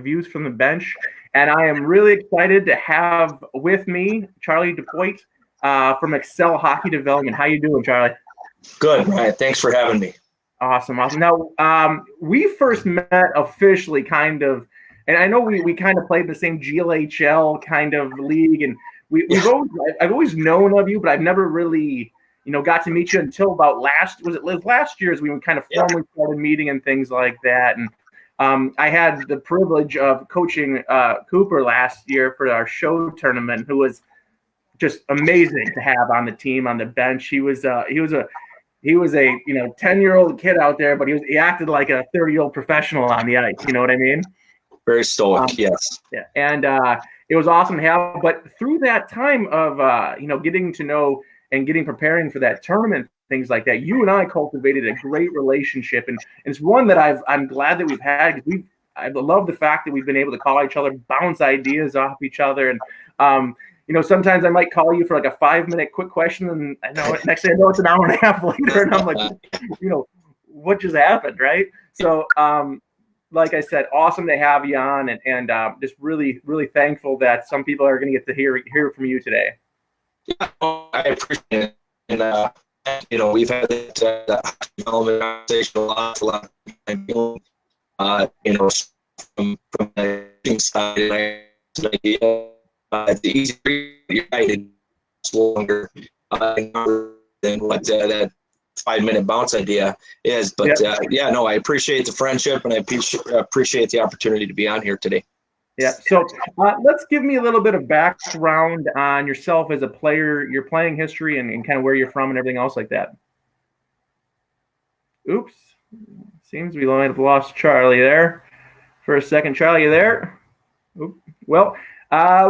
views from the bench. And I am really excited to have with me Charlie Depuydt from Excel Hockey Development. How you doing, Charlie? Good, Ryan. Thanks for having me. Awesome. Now, we first met officially kind of, and I know we kind of played the same GLHL kind of league, and I've always known of you, but I've never really, got to meet you until about last year as we kind of formally started meeting and things like that. And I had the privilege of coaching Cooper last year for our show tournament, who was just amazing to have on the team, on the bench. He was a 10-year-old kid out there, but he acted like a 30-year-old professional on the ice. You know what I mean? Very stoic, yes. Yeah, and it was awesome to have. But through that time of getting to know and preparing for that tournament, things like that, you and I cultivated a great relationship, and it's one that I'm glad that we've had. I love the fact that we've been able to call each other, bounce ideas off each other, and sometimes I might call you for like a 5-minute quick question, and I know next thing I know it's an hour and a half later, and I'm like, what just happened, right? So, like I said, awesome to have you on, and just really, really thankful that some people are going to get to hear from you today. Yeah, I appreciate it, and we've had that development conversation a lot of time. From the side, it's easy. You're right. It's longer than what that 5-minute bounce idea is. But I appreciate the friendship, and I appreciate the opportunity to be on here today. Yeah. So let's give me a little bit of background on yourself as a player, your playing history, and kind of where you're from and everything else like that. Oops. Seems we might have lost Charlie there for a second. Charlie, you there? Oop. Well,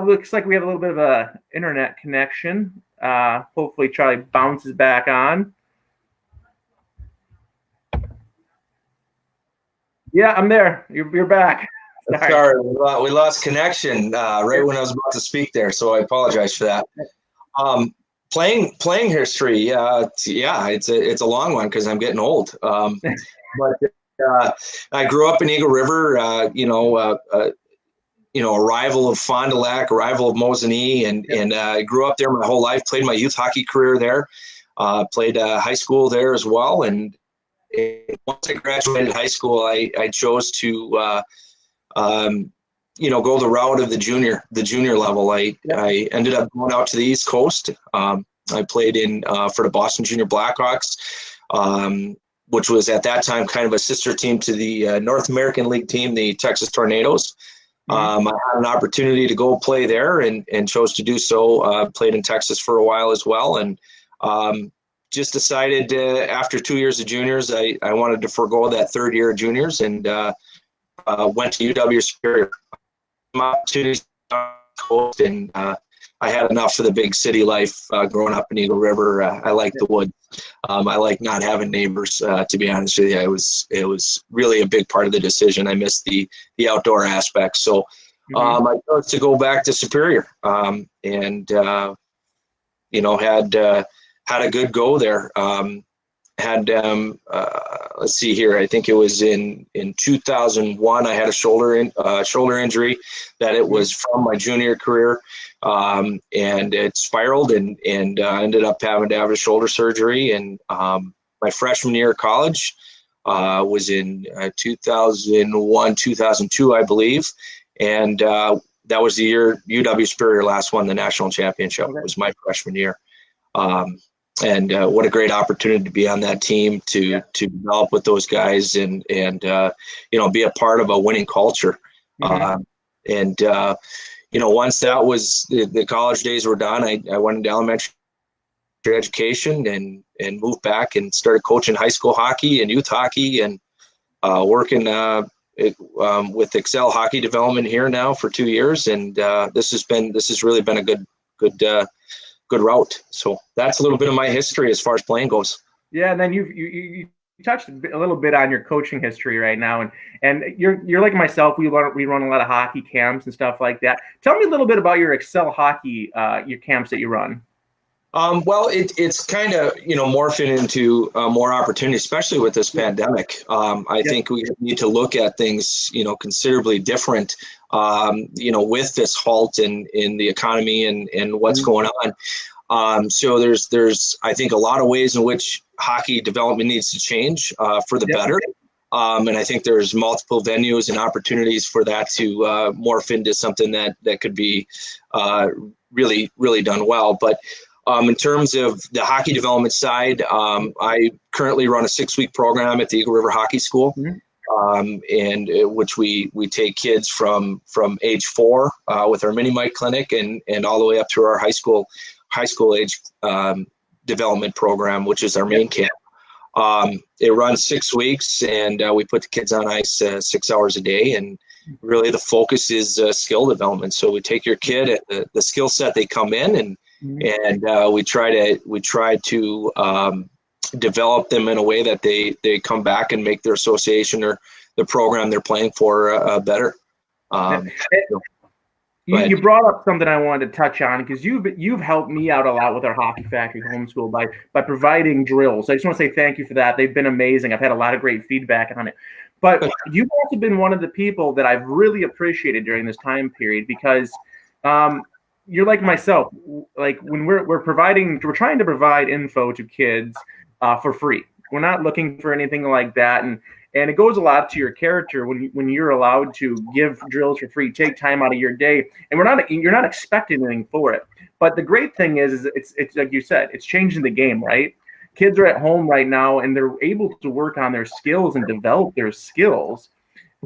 looks like we have a little bit of a internet connection. Hopefully Charlie bounces back on. Yeah, I'm there. You're back. Sorry, we lost connection right when I was about to speak there, so I apologize for that. Playing history, it's a long one because I'm getting old. But I grew up in Eagle River, a rival of Fond du Lac, a rival of Mosinee, and I grew up there my whole life. Played my youth hockey career there. Played high school there as well, and once I graduated high school, I chose to go the route of the junior level. I ended up going out to the East Coast. I played for the Boston Junior Blackhawks, which was at that time kind of a sister team to the North American League team, the Texas Tornadoes. I had an opportunity to go play there and chose to do so. Played in Texas for a while as well, and just decided after 2 years of juniors, I wanted to forego that third year of juniors and went to UW Superior. Opportunities and I had enough of the big city life growing up in Eagle River. I like the woods. I like not having neighbors. To be honest with you, it was really a big part of the decision. I missed the outdoor aspect, so I chose to go back to Superior, and had a good go there. Let's see here. I think it was in 2001. I had a shoulder injury that it was from my junior career, and it spiraled and ended up having to have a shoulder surgery. And my freshman year of college was in 2001, 2002, I believe, and that was the year UW Superior last won the national championship. It was my freshman year. And what a great opportunity to be on that team, to develop with those guys and be a part of a winning culture. Once that was the college days were done, I went into elementary education and moved back and started coaching high school hockey and youth hockey and working with Excel Hockey Development here now for 2 years. And this has really been a good route. So that's a little bit of my history as far as playing goes. Yeah, and then you touched a little bit on your coaching history right now, and you're like myself. We run a lot of hockey camps and stuff like that. Tell me a little bit about your Excel Hockey your camps that you run. Well, it's kind of, morphing into more opportunity, especially with this pandemic. I think we need to look at things, considerably different, with this halt in the economy and what's going on. So there's, I think, a lot of ways in which hockey development needs to change for the better. And I think there's multiple venues and opportunities for that to morph into something that could be really, really done well. But in terms of the hockey development side, I currently run a 6-week program at the Eagle River Hockey School, and which we take kids from age 4 with our mini Mike clinic and all the way up through our high school age development program, which is our main camp. It runs 6 weeks, and we put the kids on ice 6 hours a day, and really the focus is skill development. So we take your kid at the skill set they come in, and we try to develop them in a way that they come back and make their association or the program they're playing for better. You brought up something I wanted to touch on, because you've helped me out a lot with our Hockey Factory homeschool by providing drills. I just want to say thank you for that. They've been amazing. I've had a lot of great feedback on it. But you've also been one of the people that I've really appreciated during this time period, because you're like myself. Like when we're trying to provide info to kids for free. We're not looking for anything like that, and it goes a lot to your character when you're allowed to give drills for free, take time out of your day, and you're not expecting anything for it. But the great thing is it's like you said, it's changing the game, right? Kids are at home right now, and they're able to work on their skills and develop their skills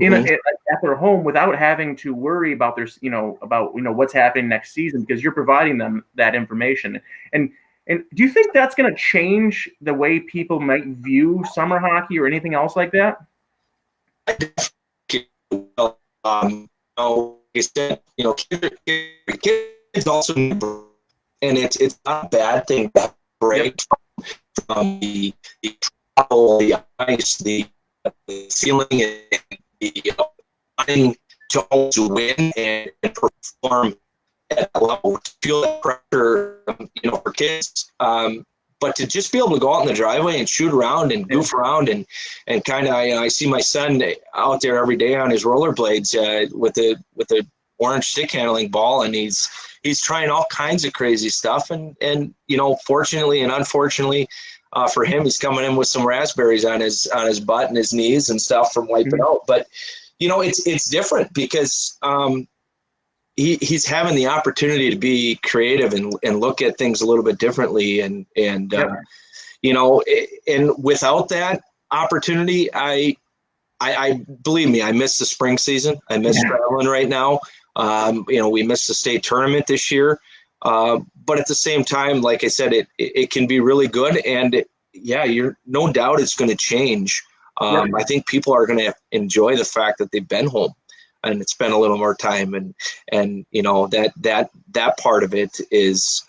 at their home without having to worry about what's happening next season, because you're providing them that information. And do you think that's going to change the way people might view summer hockey or anything else like that? Well, like I said, kids also, and it's not a bad thing to break from the trouble, the ice, the feeling, and the wanting to win and perform at a level, to feel that pressure, for kids. But to just be able to go out in the driveway and shoot around and goof around and kind of, I see my son out there every day on his rollerblades with the orange stick handling ball, and he's trying all kinds of crazy stuff. And fortunately and unfortunately for him, he's coming in with some raspberries on his butt and his knees and stuff from wiping out. But it's different because he's having the opportunity to be creative and look at things a little bit differently. And without that opportunity, I believe me, I miss the spring season. I miss traveling right now. We missed the state tournament this year. But at the same time, like I said, it can be really good. And you're no doubt it's going to change. I think people are going to enjoy the fact that they've been home and spent a little more time, and that part of it is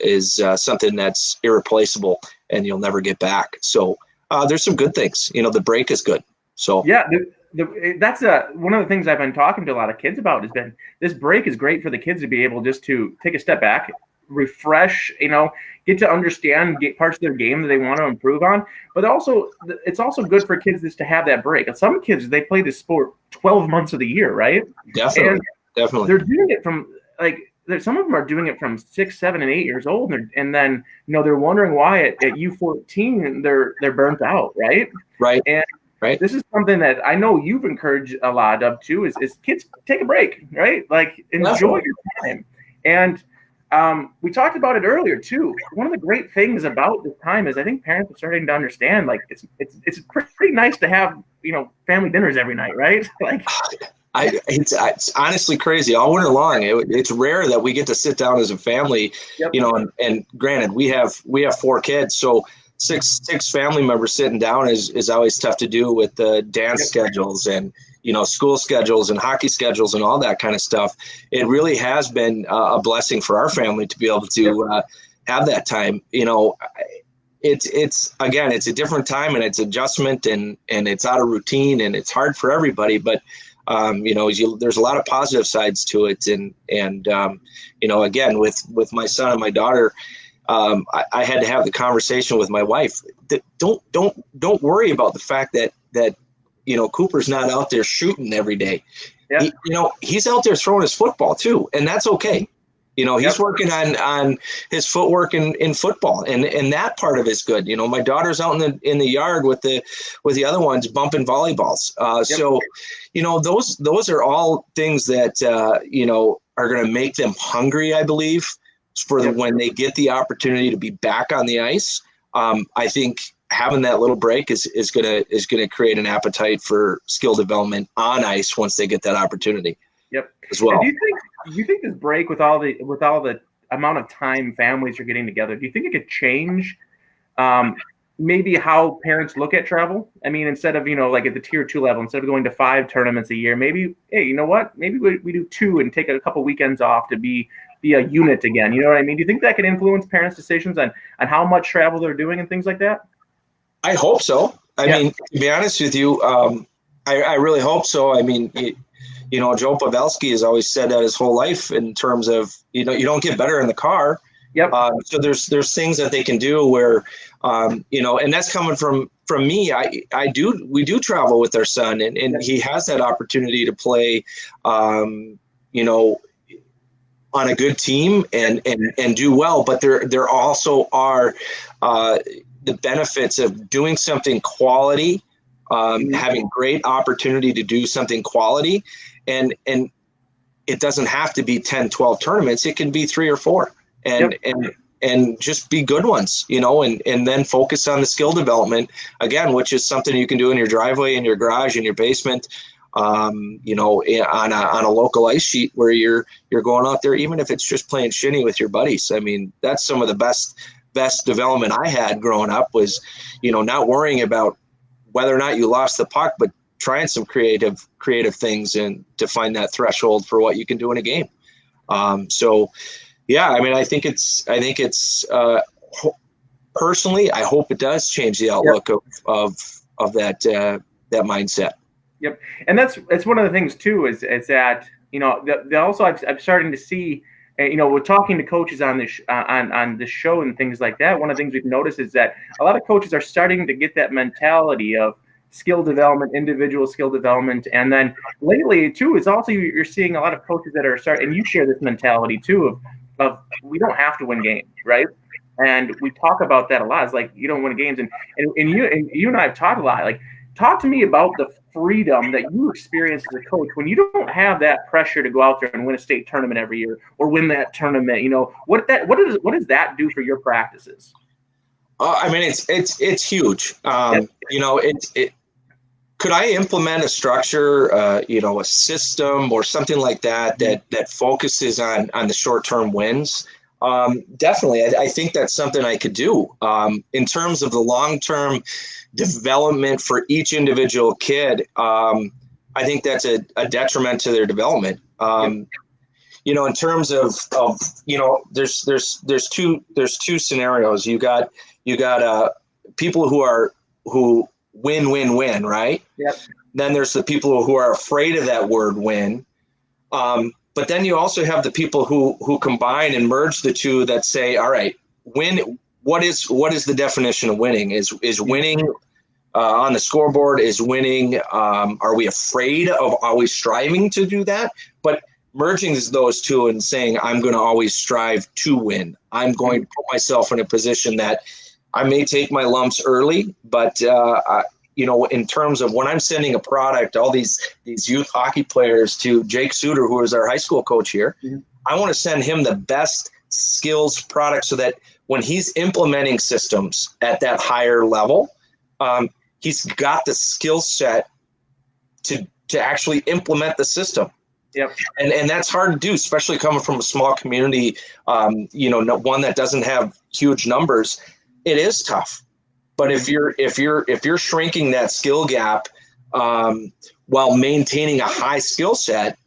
something that's irreplaceable and you'll never get back. So there's some good things. The break is good. So that's one of the things I've been talking to a lot of kids about has been this break is great for the kids to be able just to take a step back, refresh, get to understand parts of their game that they want to improve on. But also, it's also good for kids just to have that break. And some kids, they play this sport 12 months of the year, right? Definitely. They're doing it from some of them are doing it from 6, 7, and 8 years old, and then they're wondering why at U14 they're burnt out, right? Right. And right. This is something that I know you've encouraged a lot of too. Is kids take a break, right? Like enjoy your time. And we talked about it earlier too. One of the great things about this time is I think parents are starting to understand, like it's pretty nice to have family dinners every night, right? Like it's honestly crazy all winter long. It's rare that we get to sit down as a family, and granted we have 4 kids, so six family members sitting down is always tough to do with the dance schedules and school schedules and hockey schedules and all that kind of stuff. It really has been a blessing for our family to be able to have that time. It's again, it's a different time and it's adjustment and it's out of routine and it's hard for everybody, but there's a lot of positive sides to it. And again, with my son and my daughter, I had to have the conversation with my wife that don't worry about the fact that Cooper's not out there shooting every day. Yep. He's out there throwing his football too, and that's okay. He's working on his footwork in football, and that part of it's good. My daughter's out in the yard with the other ones bumping volleyballs. So, those are all things that are going to make them hungry, I believe, when they get the opportunity to be back on the ice. I think having that little break is gonna create an appetite for skill development on ice once they get that opportunity. Yep. As well. And do you think this break with all the amount of time families are getting together, do you think it could change maybe how parents look at travel? I mean, instead of like at the tier 2 level, instead of going to 5 tournaments a year, maybe, hey, you know what? Maybe we do 2 and take a couple weekends off to be a unit again. You know what I mean? Do you think that could influence parents' decisions on how much travel they're doing and things like that? I hope so. I mean, to be honest with you, I really hope so. I mean, Joe Pavelski has always said that his whole life in terms of, you don't get better in the car. Yep. So there's things that they can do where, and that's coming from me. We do travel with our son, and he has that opportunity to play, on a good team and do well. But there also are the benefits of doing something quality, having great opportunity to do something quality, and it doesn't have to be 10, 12 tournaments. It can be 3 or 4 and just be good ones, and then focus on the skill development again, which is something you can do in your driveway, in your garage, in your basement, on a local ice sheet where you're going out there, even if it's just playing shinny with your buddies. I mean, that's some of the best development I had growing up was, not worrying about whether or not you lost the puck, but trying some creative things and to find that threshold for what you can do in a game. So yeah, I mean, I think it's personally, I hope it does change the outlook of that mindset. Yep. And that's one of the things too, is that, also I'm starting to see, we're talking to coaches on this on this show and things like that. One of the things we've noticed is that a lot of coaches are starting to get that mentality of skill development, individual skill development. And then lately too, is also you're seeing a lot of coaches that are starting, and you share this mentality too of we don't have to win games, right? And we talk about that a lot. It's like, you don't win games. And you and I have talked a lot. Like, talk to me about the freedom that you experience as a coach when you don't have that pressure to go out there and win a state tournament every year or win that tournament. What does that do for your practices? I mean, it's huge. Could I implement a structure, a system or something like that focuses on the short-term wins? Definitely. I think that's something I could do. In terms of the long-term development for each individual kid, I think that's a detriment to their development. In terms of there's two scenarios. You got people who win, right? Yep. Then there's the people who are afraid of that word win. But then you also have the people who combine and merge the two that say, all right, win. What is the definition of winning? Is winning on the scoreboard? Is winning? Are we afraid of always striving to do that? But merging those two and saying, I'm going to always strive to win. I'm going to put myself in a position that I may take my lumps early, but in terms of when I'm sending a product, all these youth hockey players to Jake Suter, who is our high school coach here, I want to send him the best skills product so that when he's implementing systems at that higher level, he's got the skill set to actually implement the system. Yep. And that's hard to do, especially coming from a small community, one that doesn't have huge numbers. It is tough. But if you're shrinking that skill gap while maintaining a high skill set,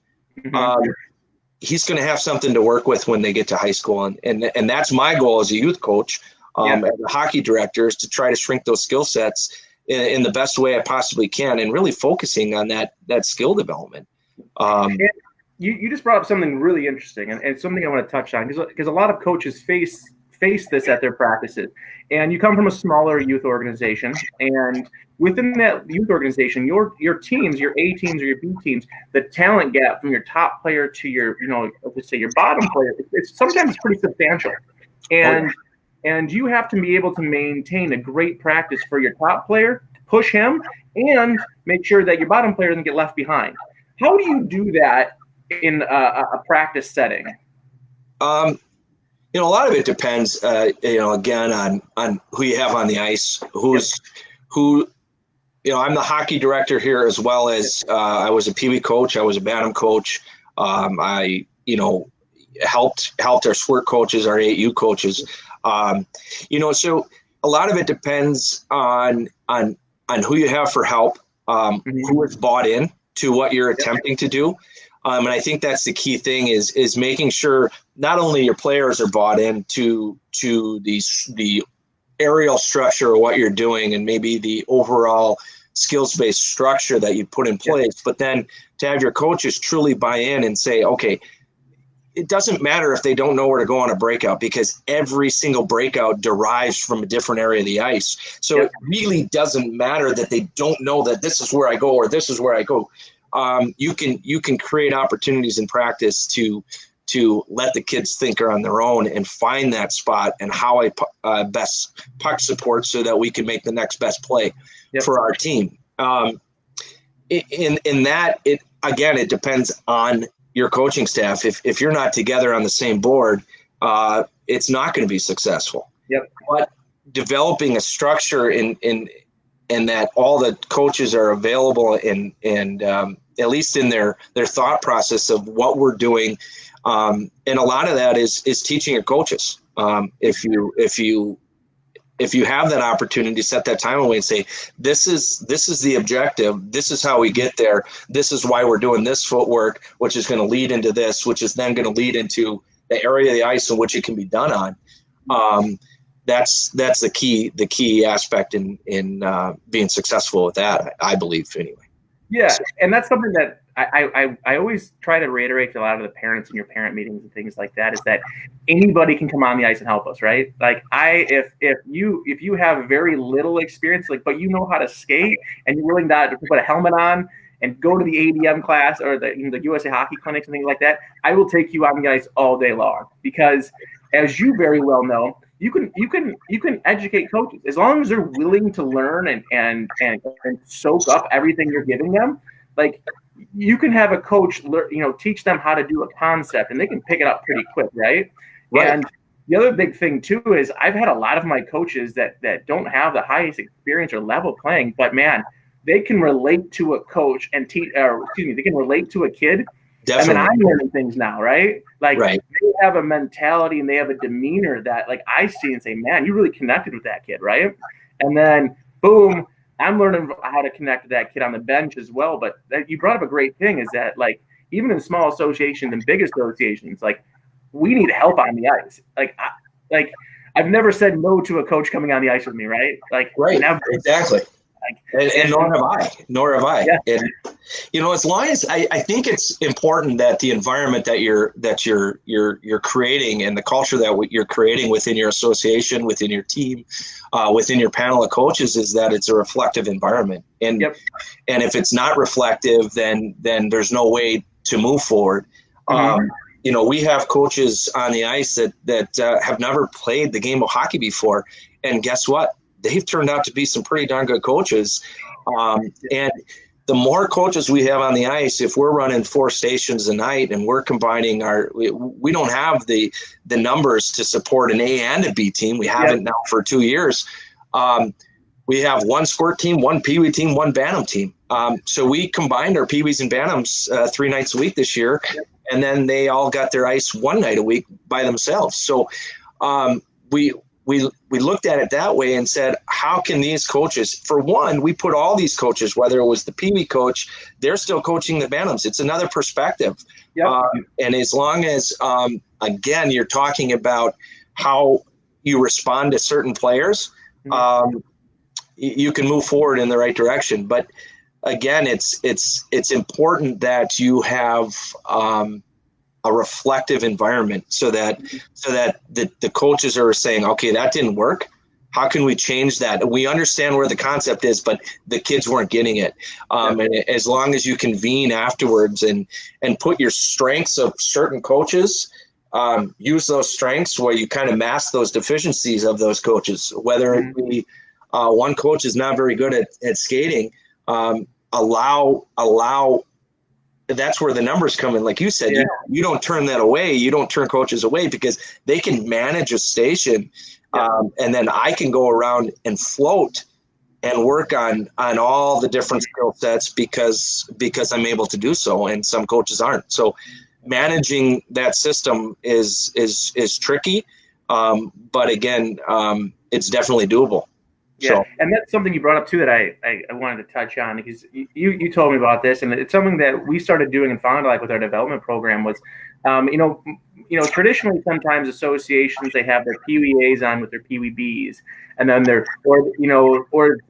he's going to have something to work with when they get to high school. And that's my goal as a youth coach, as a hockey director, is to try to shrink those skill sets in the best way I possibly can, and really focusing on that skill development. You just brought up something really interesting and something I want to touch on because a lot of coaches face face this at their practices. And you come from a smaller youth organization, and within that youth organization, your teams, your A teams or your B teams, the talent gap from your top player to your, let's say your bottom player, it's sometimes pretty substantial. And you have to be able to maintain a great practice for your top player, push him, and make sure that your bottom player doesn't get left behind. How do you do that in a practice setting? A lot of it depends, again, on who you have on the ice, I'm the hockey director here, as well as I was a Pee Wee coach. I was a Bantam coach. I helped our SWIRT coaches, our 8U coaches. So a lot of it depends on who you have for help, who is bought in to what you're attempting to do. And I think that's the key thing is making sure not only your players are bought in to the aerial structure of what you're doing and maybe the overall skills-based structure that you put in place, but then to have your coaches truly buy in and say, okay, it doesn't matter if they don't know where to go on a breakout, because every single breakout derives from a different area of the ice. So it really doesn't matter that they don't know that this is where I go or this is where I go. You can create opportunities in practice to let the kids think on their own and find that spot and how I best puck support so that we can make the next best play for our team. In that, it depends on your coaching staff. If you're not together on the same board, it's not going to be successful. But developing a structure in that all the coaches are available and at least in their thought process of what we're doing. And a lot of that is teaching your coaches. If you have that opportunity to set that time away and say, this is the objective, this is how we get there, this is why we're doing this footwork, which is going to lead into this, which is then going to lead into the area of the ice in which it can be done on. That's the key aspect in being successful with that, I believe, anyway. Yeah, and that's something that I always try to reiterate to a lot of the parents in your parent meetings and things like that, is that anybody can come on the ice and help us, right? Like if you have very little experience, but you know how to skate and you're willing to put a helmet on and go to the ADM class or the USA Hockey Clinics and things like that, I will take you on the ice all day long, because as you very well know, you can educate coaches as long as they're willing to learn and soak up everything you're giving them. Like, you can have a coach, teach them how to do a concept, and they can pick it up pretty quick, right? And the other big thing too is I've had a lot of my coaches that don't have the highest experience or level playing, but man, they can relate to a coach and they can relate to a kid. Definitely. I mean, I'm learning things now, right? They have a mentality and they have a demeanor that I see and say, man, you really connected with that kid, right? And then boom, I'm learning how to connect with that kid on the bench as well. But you brought up a great thing, is that even in small associations and big associations, we need help on the ice. I've never said no to a coach coming on the ice with me, right? Never. Exactly. And nor have I. Yeah. And as long as I think it's important that the environment that you're creating and the culture that you're creating within your association, within your team, within your panel of coaches, is that it's a reflective environment. And and if it's not reflective, then there's no way to move forward. We have coaches on the ice that have never played the game of hockey before, and guess what? They've turned out to be some pretty darn good coaches. And the more coaches we have on the ice, if we're running 4 stations a night and we're combining we don't have the numbers to support an A and a B team. We haven't now for 2 years. We have 1 SWIRT team, 1 Pee Wee team, 1 Bantam team. So we combined our Pee Wees and Bantams 3 nights a week this year. And then they all got their ice 1 night a week by themselves. So we looked at it that way and said, how can these coaches, for one, we put all these coaches, whether it was the Pee Wee coach, they're still coaching the Bantams. It's another perspective. And as long as, again, you're talking about how you respond to certain players, you can move forward in the right direction. But again, it's important that you have a reflective environment so that the coaches are saying, okay, that didn't work. How can we change that? We understand where the concept is, but the kids weren't getting it. And as long as you convene afterwards and put your strengths of certain coaches, use those strengths where you kind of mask those deficiencies of those coaches, whether it be one coach is not very good at skating, allow that's where the numbers come in. Like you said, you don't turn that away. You don't turn coaches away because they can manage a station. And then I can go around and float and work on all the different skill sets because I'm able to do so. And some coaches aren't. So managing that system is tricky. But again, it's definitely doable. Yeah, so, and that's something you brought up too that I wanted to touch on, because you told me about this, and it's something that we started doing in Fond du Lac with our development program was, traditionally sometimes associations, they have their Pee Wee A's on with their Pee Wee B's, and then or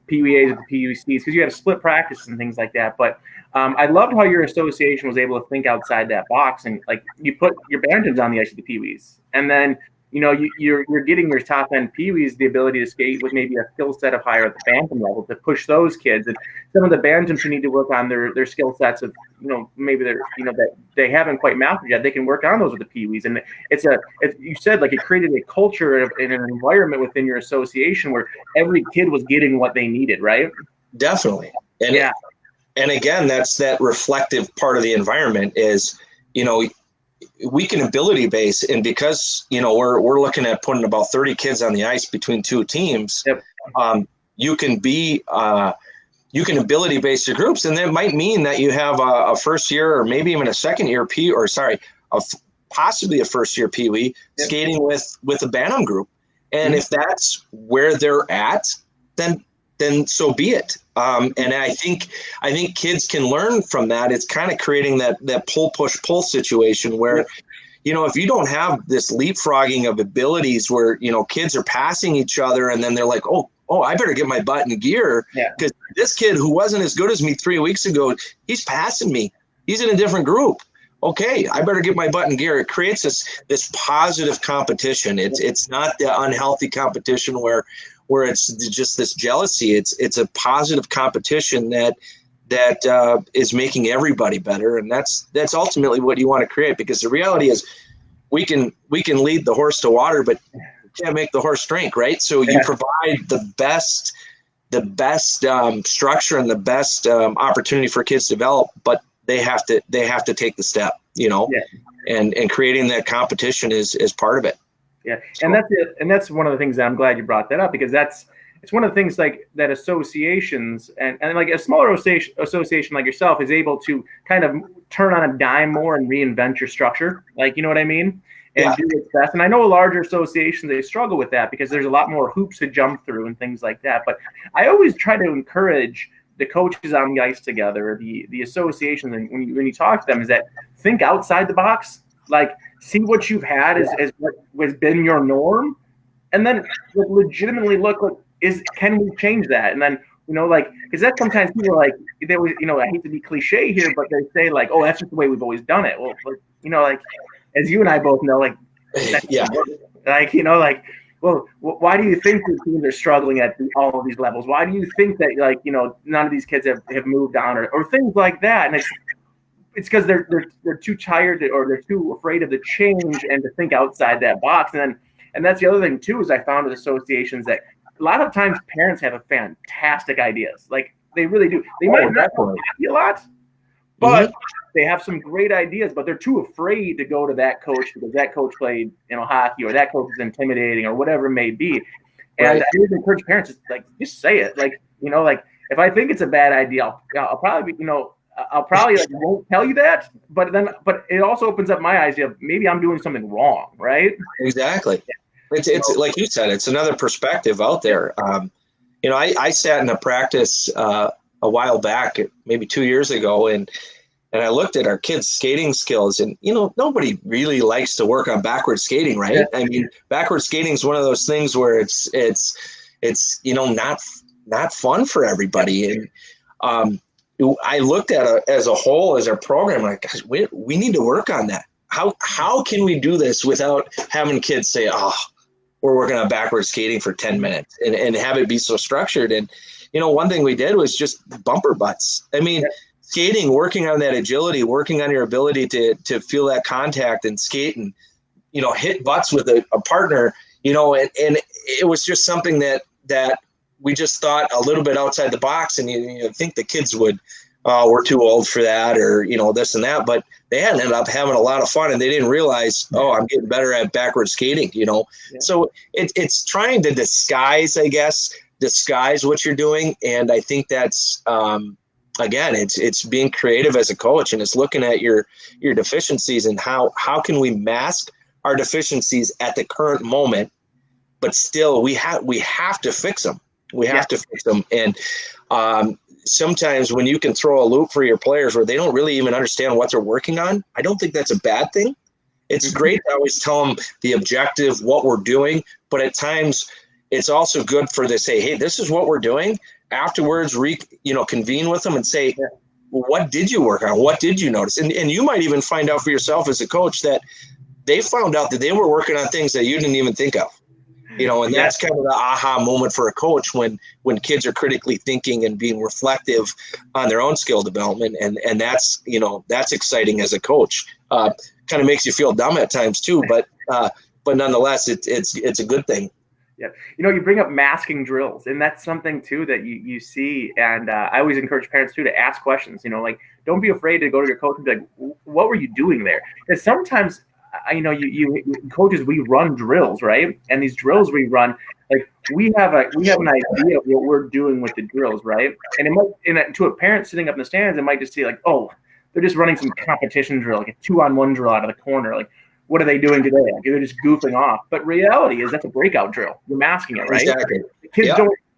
Pee Wee A's with the Pee Wee C's, because you have split practices and things like that. But I loved how your association was able to think outside that box, and like you put your Bantams on the ice with the Pee Wees, and then you're getting your top end Pee-wees the ability to skate with maybe a skill set of higher at the Bantam level to push those kids. And some of the Bantams who need to work on their skill sets of, maybe they're, that they haven't quite mastered yet, they can work on those with the Pee-wees. And you said, like, it created a culture in an environment within your association where every kid was getting what they needed, right? Definitely. And again, that's that reflective part of the environment is, we can ability base, and because we're looking at putting about 30 kids on the ice between two teams. Yep. You can ability base your groups, and that might mean that you have a first year or maybe even a second year possibly a first year Pee Wee skating with a Bantam group, and if that's where they're at, then so be it. And I think kids can learn from that. It's kind of creating that push-pull situation where, if you don't have this leapfrogging of abilities where, kids are passing each other and then they're like, oh, I better get my butt in gear because this kid who wasn't as good as me 3 weeks ago, he's passing me. He's in a different group. Okay, I better get my butt in gear. It creates this positive competition. It's not the unhealthy competition where it's just this jealousy. It's a positive competition that is making everybody better, and that's ultimately what you want to create. Because the reality is, we can lead the horse to water, but you can't make the horse drink, right? So you provide the best structure and the best opportunity for kids to develop, but they have to take the step, and creating that competition is part of it. Yeah, and that's it. And that's one of the things that I'm glad you brought that up, because it's one of the things like that associations and like a smaller association like yourself is able to kind of turn on a dime more and reinvent your structure. Like, you know what I mean? And do its best. And I know larger associations, they struggle with that because there's a lot more hoops to jump through and things like that. But I always try to encourage the coaches on the ice together, the associations, and when you talk to them, is that think outside the box. Like, see what you've had as what has been your norm, and then legitimately look, can we change that? And then, because that sometimes people are like, they always, I hate to be cliche here, but they say like, oh, that's just the way we've always done it. Well, as you and I both know, well, why do you think the teams are struggling at all of these levels? Why do you think that none of these kids have moved on or things like that? And it's because they're too tired or they're too afraid of the change and to think outside that box. And that's the other thing too, is I found with associations that a lot of times parents have fantastic ideas. Like, they really do. They might not be happy a lot, but they have some great ideas, but they're too afraid to go to that coach because that coach played, hockey, or that coach is intimidating, or whatever it may be. And I always encourage parents just say it. If I think it's a bad idea, I'll probably won't tell you that, but it also opens up my eyes of maybe I'm doing something wrong, right? Exactly. It's like you said, it's another perspective out there. I sat in a practice a while back, maybe 2 years ago, and I looked at our kids' skating skills, and nobody really likes to work on backward skating, right? Yeah. I mean, backward skating is one of those things where it's not fun for everybody, and I looked at as a whole as our program, like, gosh, we need to work on that. how can we do this without having kids say, oh, we're working on backward skating for 10 minutes and have it be so structured. And, one thing we did was just bumper butts. I mean, skating, working on that agility, working on your ability to feel that contact and skate and, hit butts with a partner, and it was just something that we just thought a little bit outside the box. And you think the kids would, we're too old for that, or, this and that, but they had ended up having a lot of fun, and they didn't realize, I'm getting better at backward skating, So it's trying to disguise what you're doing. And I think that's, again, it's being creative as a coach, and it's looking at your deficiencies and how can we mask our deficiencies at the current moment, but still we have to fix them. We have to fix them. And, sometimes when you can throw a loop for your players where they don't really even understand what they're working on, I don't think that's a bad thing. It's great to always tell them the objective, what we're doing, but at times it's also good for they say, hey, this is what we're doing. Afterwards, convene with them and say, well, what did you work on? What did you notice? And you might even find out for yourself as a coach that they found out that they were working on things that you didn't even think of. And that's kind of the aha moment for a coach when kids are critically thinking and being reflective on their own skill development. And that's, that's exciting as a coach. Kind of makes you feel dumb at times too, but nonetheless, it's a good thing. Yeah. You bring up masking drills, and that's something too that you see. And I always encourage parents too to ask questions, like, don't be afraid to go to your coach and be like, what were you doing there? Because sometimes, you coaches, we run drills, right? And these drills we run, like we have an idea of what we're doing with the drills, right? And it might, to a parent sitting up in the stands, it might just see like, oh, they're just running some competition drill, like a 2-on-1 drill out of the corner. Like, what are they doing today? Like, they're just goofing off. But reality is that's a breakout drill. You're masking it, right? Exactly.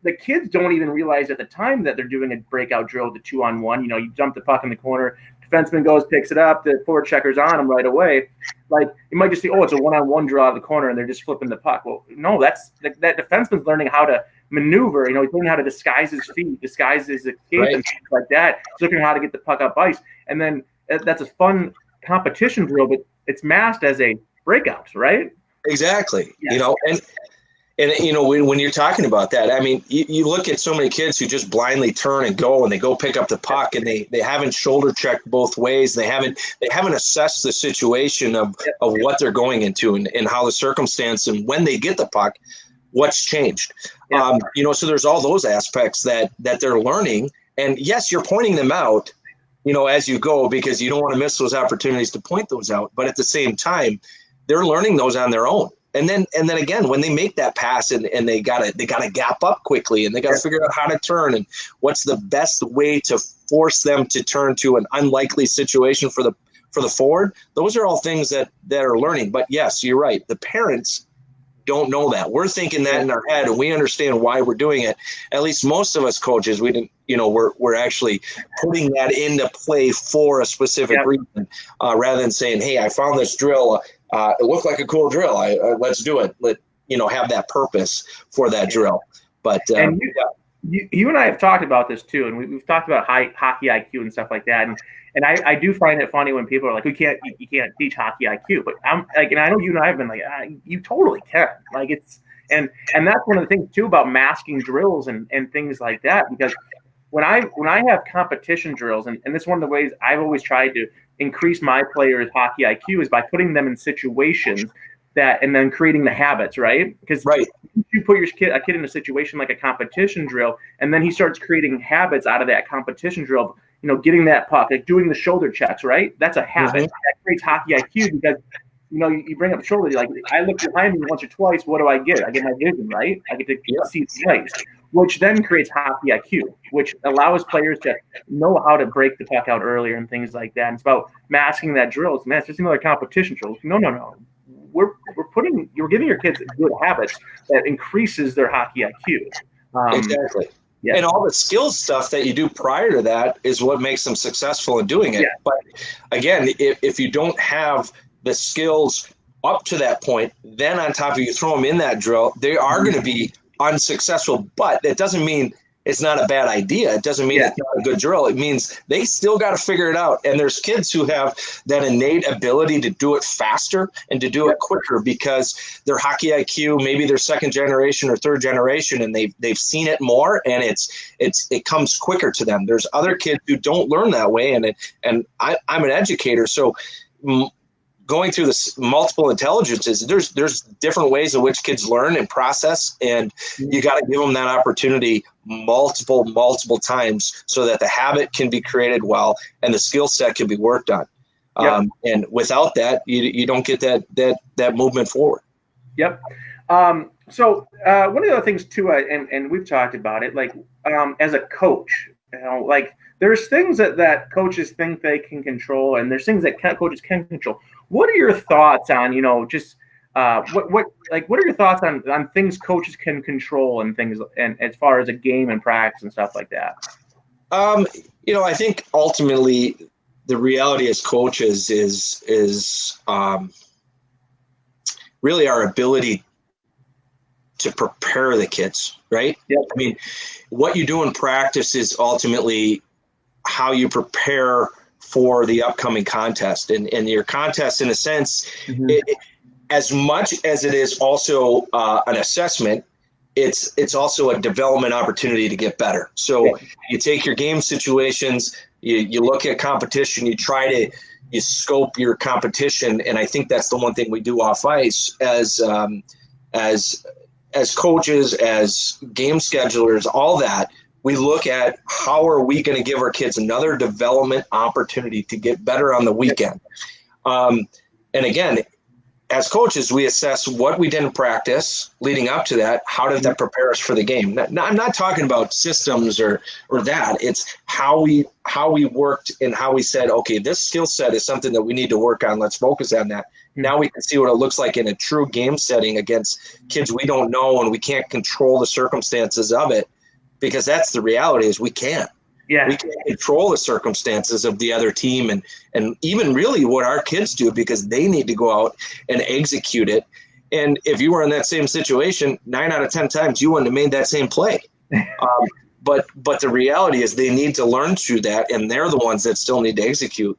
The kids don't even realize at the time that they're doing a breakout drill with the 2-on-1. You jump the puck in the corner, defenseman goes, picks it up, the forward checker's on him right away. Like, you might just see, it's a 1-on-1 draw out of the corner, and they're just flipping the puck. Well, no, that's that defenseman's learning how to maneuver. He's learning how to disguise his feet, disguise his escape, and things like that. He's learning how to get the puck up ice. And then that's a fun competition drill, but it's masked as a breakout, right? Exactly. Yes. And when you're talking about that, I mean, you look at so many kids who just blindly turn and go, and they go pick up the puck, and they haven't shoulder checked both ways. They haven't assessed the situation of what they're going into and how the circumstance and when they get the puck, what's changed. So there's all those aspects that they're learning. And yes, you're pointing them out, as you go, because you don't want to miss those opportunities to point those out. But at the same time, they're learning those on their own. And then again, when they make that pass and they gotta gap up quickly, and they gotta figure out how to turn and what's the best way to force them to turn to an unlikely situation for the forward. Those are all things that are learning. But yes, you're right. The parents don't know that. We're thinking that in our head, and we understand why we're doing it. At least most of us coaches, we didn't. We're actually putting that into play for a specific reason, rather than saying, "Hey, I found this drill. It looked like a cool drill. Let's do it. Have that purpose for that drill." But you and I have talked about this too, and we've talked about hockey IQ and stuff like that. And I do find it funny when people are like, you can't teach hockey IQ. But I'm like, and I know you and I have been like, you totally can. Like, it's and that's one of the things too about masking drills and things like that. Because when I have competition drills, and this is one of the ways I've always tried to increase my players' hockey IQ is by putting them in situations and then creating the habits, right? Because you put a kid in a situation like a competition drill, and then he starts creating habits out of that competition drill, getting that puck, like doing the shoulder checks, right? That's a habit. That creates hockey IQ because, you bring up the shoulder, like, I look behind me once or twice, what do I get? I get my vision, right? I get to see the place, which then creates hockey IQ, which allows players to know how to break the puck out earlier and things like that. And it's about masking that drill. It's just another competition drill. No. You're giving your kids good habits that increases their hockey IQ. Exactly. Yeah. And all the skills stuff that you do prior to that is what makes them successful in doing it. Yeah. But again, if you don't have the skills up to that point, then on top of you throw them in that drill, they are going to be unsuccessful. But that doesn't mean it's not a bad idea. It doesn't mean it's not a good drill. It means they still got to figure it out. And there's kids who have that innate ability to do it faster and to do it quicker because their hockey IQ, maybe they're second generation or third generation, and they've seen it more, and it comes quicker to them. There's other kids who don't learn that way, and I'm an educator, so going through this multiple intelligences, there's different ways in which kids learn and process, and you got to give them that opportunity multiple times so that the habit can be created well and the skill set can be worked on. And without that, you don't get that movement forward. Yep. So one of the other things too, and we've talked about it, like as a coach, like there's things that coaches think they can control, and there's things that coaches can control. What are your thoughts on, just what are your thoughts on things coaches can control and things, and as far as a game and practice and stuff like that? I think ultimately the reality as coaches is really our ability to prepare the kids, right? Yep. I mean, what you do in practice is ultimately how you prepare for the upcoming contest. And your contest, in a sense, as much as it is also an assessment, it's also a development opportunity to get better. So you take your game situations, you look at competition, you scope your competition. And I think that's the one thing we do off ice as coaches, as game schedulers, all that. We look at how are we going to give our kids another development opportunity to get better on the weekend. And again, as coaches, we assess what we didn't practice leading up to that. How did that prepare us for the game? I'm not talking about systems or that. It's how we worked and how we said, okay, this skill set is something that we need to work on. Let's focus on that. Now we can see what it looks like in a true game setting against kids we don't know, and we can't control the circumstances of it. Because that's the reality, is we can't. Yeah. We can't control the circumstances of the other team and even really what our kids do, because they need to go out and execute it. And if you were in that same situation, 9 out of 10 times you wouldn't have made that same play. But the reality is they need to learn through that, and they're the ones that still need to execute.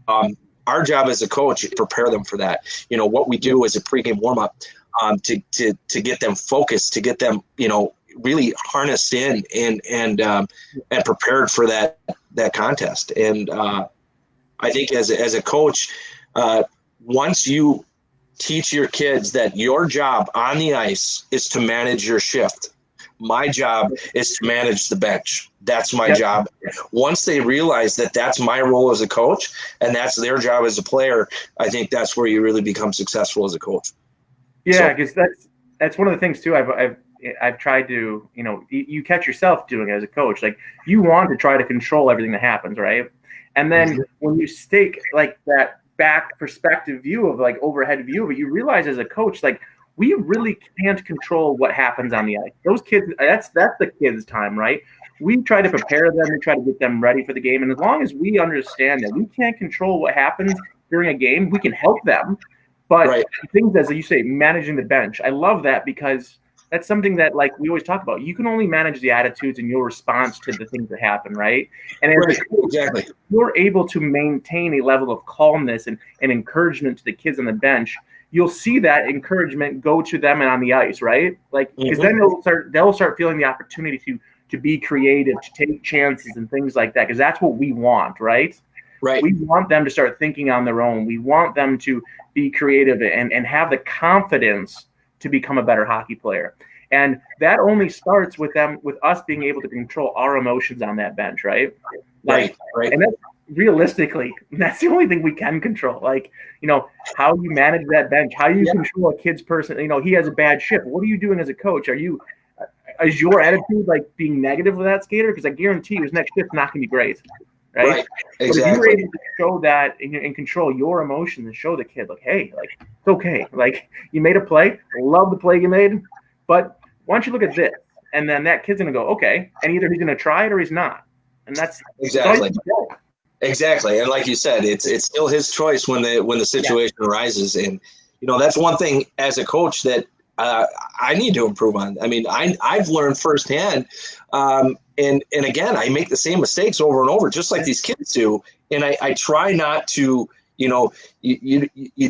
Our job as a coach is to prepare them for that. What we do is a pregame warm-up. To get them focused, to get them, really harnessed in and prepared for that contest. And I think as a coach, once you teach your kids that your job on the ice is to manage your shift, my job is to manage the bench. That's my job. Once they realize that that's my role as a coach and that's their job as a player, I think that's where you really become successful as a coach. Yeah, because that's one of the things too. I've tried to, you catch yourself doing it as a coach. Like you want to try to control everything that happens, right? And then when you stake like that back perspective view of like overhead view of it, you realize as a coach, like we really can't control what happens on the ice. Those kids, that's the kids' time, right? We try to prepare them, we try to get them ready for the game, and as long as we understand that we can't control what happens during a game, we can help them. But things, as you say, managing the bench, I love that, because that's something that, like we always talk about, you can only manage the attitudes and your response to the things that happen, right? And exactly, you're able to maintain a level of calmness and then to the kids on the bench. You'll see that encouragement go to them and on the ice, right? Like, because then they'll start feeling the opportunity to be creative, to take chances and things like that, because that's what we want, right? Right. We want them to start thinking on their own. We want them to be creative and have the confidence to become a better hockey player. And that only starts with us being able to control our emotions on that bench, right? Right. And that's realistically, that's the only thing we can control. Like, how you manage that bench, how you control a kid's person. He has a bad shift. What are you doing as a coach? Is your attitude like being negative with that skater? Because I guarantee you his next shift's not going to be great. Right. Exactly. But if you were able to show that and control your emotions and show the kid, like, hey, like, it's okay. Like, you made a play. Love the play you made. But why don't you look at this? And then that kid's going to go, okay. And either he's going to try it or he's not. And that's exactly. Exactly. And like you said, it's still his choice when the situation arises. And, that's one thing as a coach that I need to improve on. I mean, I've learned firsthand, and again, I make the same mistakes over and over, just like these kids do. And I try not to, you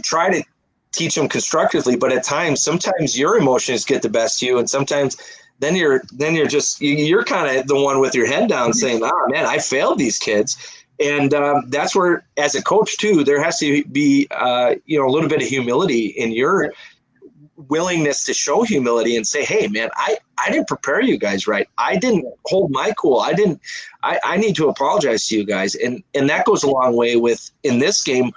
try to teach them constructively, but at times, sometimes your emotions get the best of you, and sometimes then you're kind of the one with your head down saying, "Ah, man, I failed these kids." And that's where, as a coach too, there has to be a little bit of humility in your willingness to show humility and say, "Hey, man, I didn't prepare you guys right. I didn't hold my cool. I need to apologize to you guys." And that goes a long way with, in this game,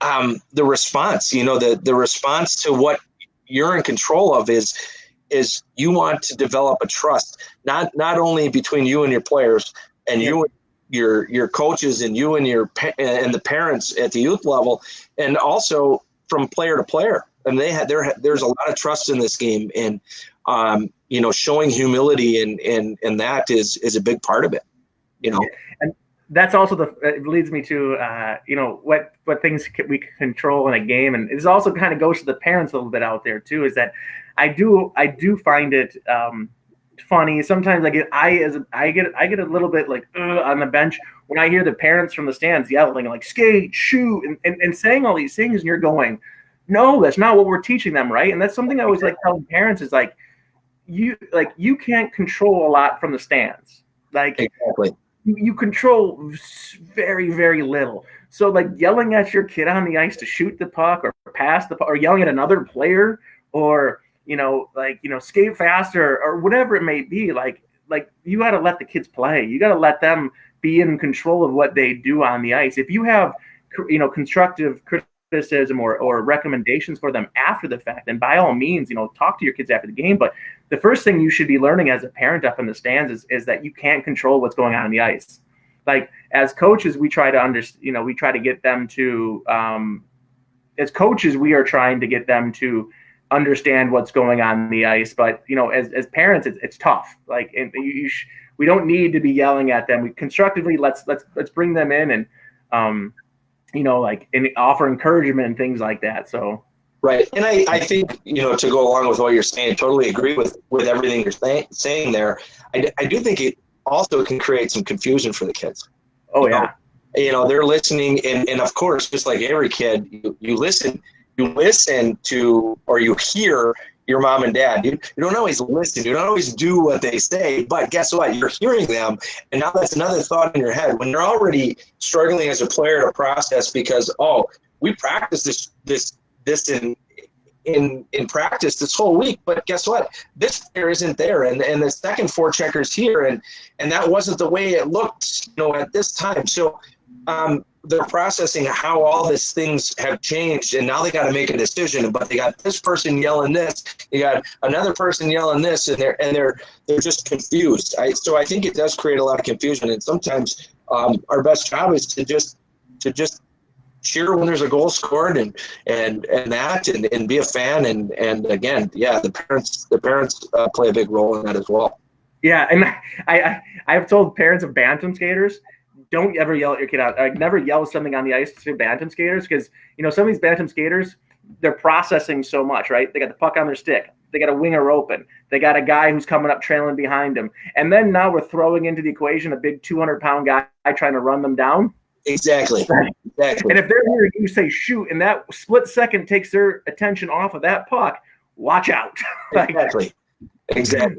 the response. The response to what you're in control of is you want to develop a trust, not only between you and your players, and you and your coaches, and you and and the parents at the youth level, and also from player to player. And there's a lot of trust in this game, and showing humility and that is a big part of it. And that's also it leads me to what things we can control in a game, and it also kind of goes to the parents a little bit out there too. Is that I do find it funny sometimes. I get a little bit like on the bench when I hear the parents from the stands yelling like skate, shoot, and saying all these things, and you're going, no, that's not what we're teaching them, right? And that's something I always like telling parents is like you can't control a lot from the stands. Like exactly. You control very, very little. So like yelling at your kid on the ice to shoot the puck or pass the puck, or yelling at another player, or skate faster or whatever it may be, like you got to let the kids play. You got to let them be in control of what they do on the ice. If you have constructive criticism or recommendations for them after the fact, then by all means, talk to your kids after the game. But the first thing you should be learning as a parent up in the stands is that you can't control what's going on the ice. Like as coaches, we try to we try to get them to, as coaches, we are trying to get them to understand what's going on the ice. But, as parents, it's tough. Like, and we don't need to be yelling at them. We constructively, let's bring them in and, and offer encouragement and things like that. So. Right. And I think, to go along with what you're saying, totally agree with everything you're saying there. I do think it also can create some confusion for the kids. Oh, yeah. They're listening. And of course, just like every kid, you listen to, or you hear your mom and dad. You don't always listen. You don't always do what they say. But guess what? You're hearing them. And now that's another thought in your head. When you're already struggling as a player to process because, we practice this in practice this whole week, but guess what? This player isn't there, and the second forechecker's here, and that wasn't the way it looked, at this time. So they're processing how all these things have changed, and now they got to make a decision. But they got this person yelling this, you got another person yelling this, and they're just confused. So I think it does create a lot of confusion, and sometimes our best job is to just cheer when there's a goal scored and be a fan and again, the parents play a big role in that as well. Yeah, and I've told parents of bantam skaters, don't ever yell at your kid out. Never yell something on the ice to bantam skaters because some of these bantam skaters, they're processing so much, right? They got the puck on their stick, they got a winger open, they got a guy who's coming up trailing behind them, and then now we're throwing into the equation a big 200-pound guy trying to run them down. Exactly. And if they're hearing you say shoot, and that split second takes their attention off of that puck, watch out. Exactly.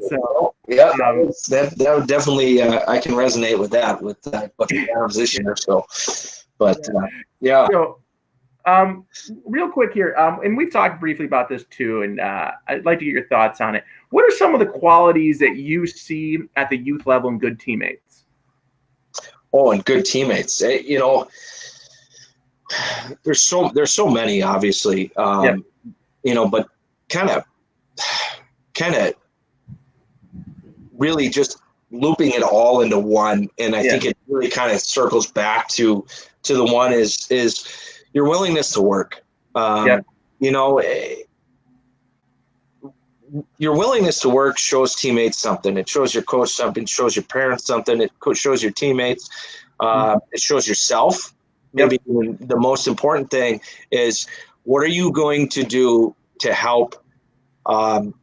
So, yeah, that would definitely I can resonate with that with what the position or so. But yeah. So, real quick here, and we've talked briefly about this too, and I'd like to get your thoughts on it. What are some of the qualities that you see at the youth level in good teammates? Oh, and good teammates. There's so many, obviously. But kind of really just looping it all into one. And I think it really kind of circles back to the one is your willingness to work. Your willingness to work shows teammates something. It shows your coach something. It shows your parents something. It shows your teammates. It shows yourself. Maybe the most important thing is what are you going to do to help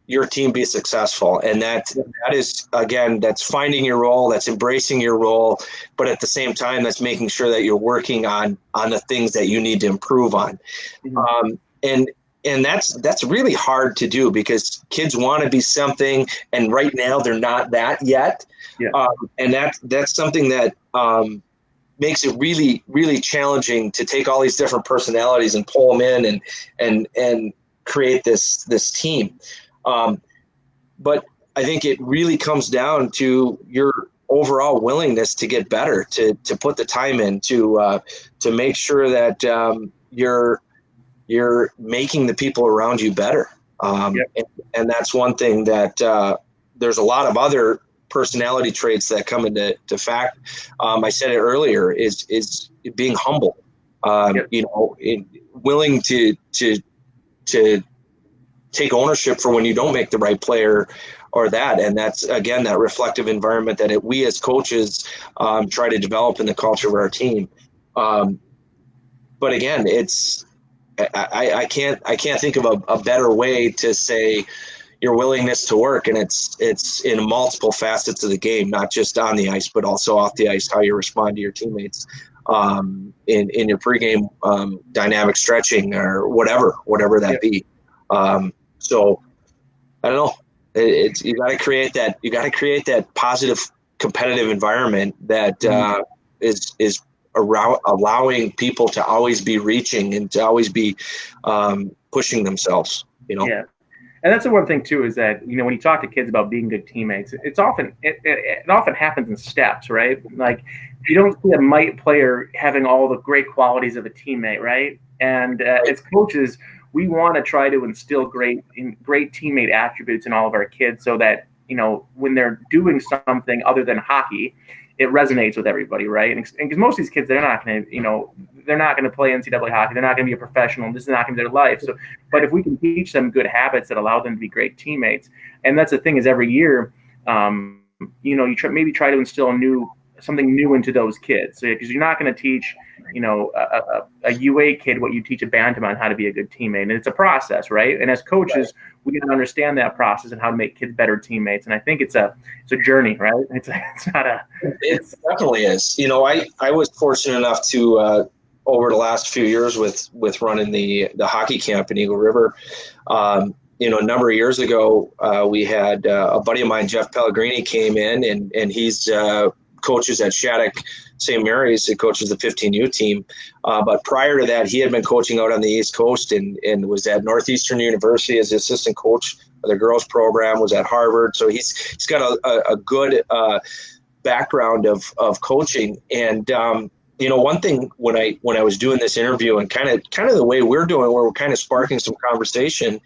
your team be successful. And that is, again, that's finding your role, that's embracing your role, but at the same time, that's making sure that you're working on the things that you need to improve on. And that's really hard to do because kids want to be something, and right now they're not that yet. And that's something that makes it really, really challenging to take all these different personalities and pull them in and create this team. But I think it really comes down to your overall willingness to get better, to put the time in, to make sure that you're making the people around you better. And that's one thing that there's a lot of other personality traits that come into fact. I said it earlier, is being humble, willing to take ownership for when you don't make the right player or that. And that's, again, that reflective environment that we as coaches try to develop in the culture of our team. But again, I can't think of a better way to say your willingness to work, and it's in multiple facets of the game, not just on the ice, but also off the ice, how you respond to your teammates in your pregame dynamic stretching or whatever that be. So I don't know. You got to create that. You got to create that positive competitive environment that is around, allowing people to always be reaching and to always be pushing themselves. Yeah. And that's the one thing too, is that, when you talk to kids about being good teammates, it often happens in steps, right? Like, you don't see a might player having all the great qualities of a teammate, right? And as coaches, we want to try to instill great teammate attributes in all of our kids, so that, when they're doing something other than hockey, it resonates with everybody, right? And because most of these kids, they're not going to play NCAA hockey. They're not going to be a professional. This is not going to be their life. So, but if we can teach them good habits that allow them to be great teammates, and that's the thing, is every year, you try to instill something new into those kids. So, because you're not going to teach, a UA kid what you teach a bantam on how to be a good teammate, and it's a process, right? And as coaches, we got to understand that process and how to make kids better teammates. And I think it's a journey, right? It's not a. It definitely is. I was fortunate enough to over the last few years with running the hockey camp in Eagle River. A number of years ago, we had a buddy of mine, Jeff Pellegrini, came in, and he's coaches at Shattuck St. Mary's. He coaches the 15U team. But prior to that, he had been coaching out on the East Coast and was at Northeastern University as the assistant coach of the girls program, was at Harvard. So he's got a good background of coaching. And, one thing when I was doing this interview, and kind of the way we're doing, where we're kind of sparking some conversation,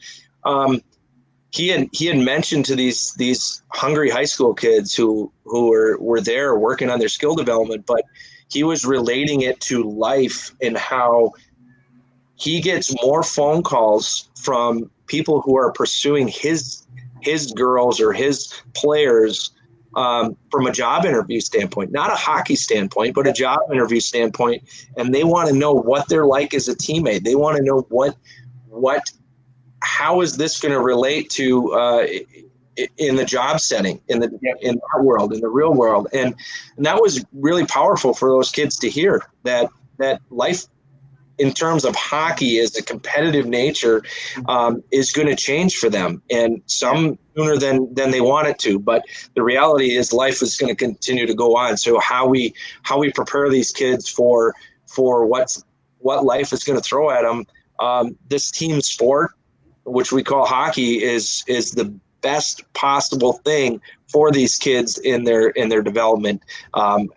he had mentioned to these hungry high school kids who were there working on their skill development, but he was relating it to life and how he gets more phone calls from people who are pursuing his girls or his players from a job interview standpoint, not a hockey standpoint, but a job interview standpoint. And they want to know what they're like as a teammate. They want to know how is this going to relate to in the job setting, in that world, in the real world. And that was really powerful for those kids to hear, that life in terms of hockey as a competitive nature is going to change for them, and some sooner than they want it to. But the reality is life is going to continue to go on. So how we prepare these kids for what life is going to throw at them, this team sport, which we call hockey, is the best possible thing for these kids in their development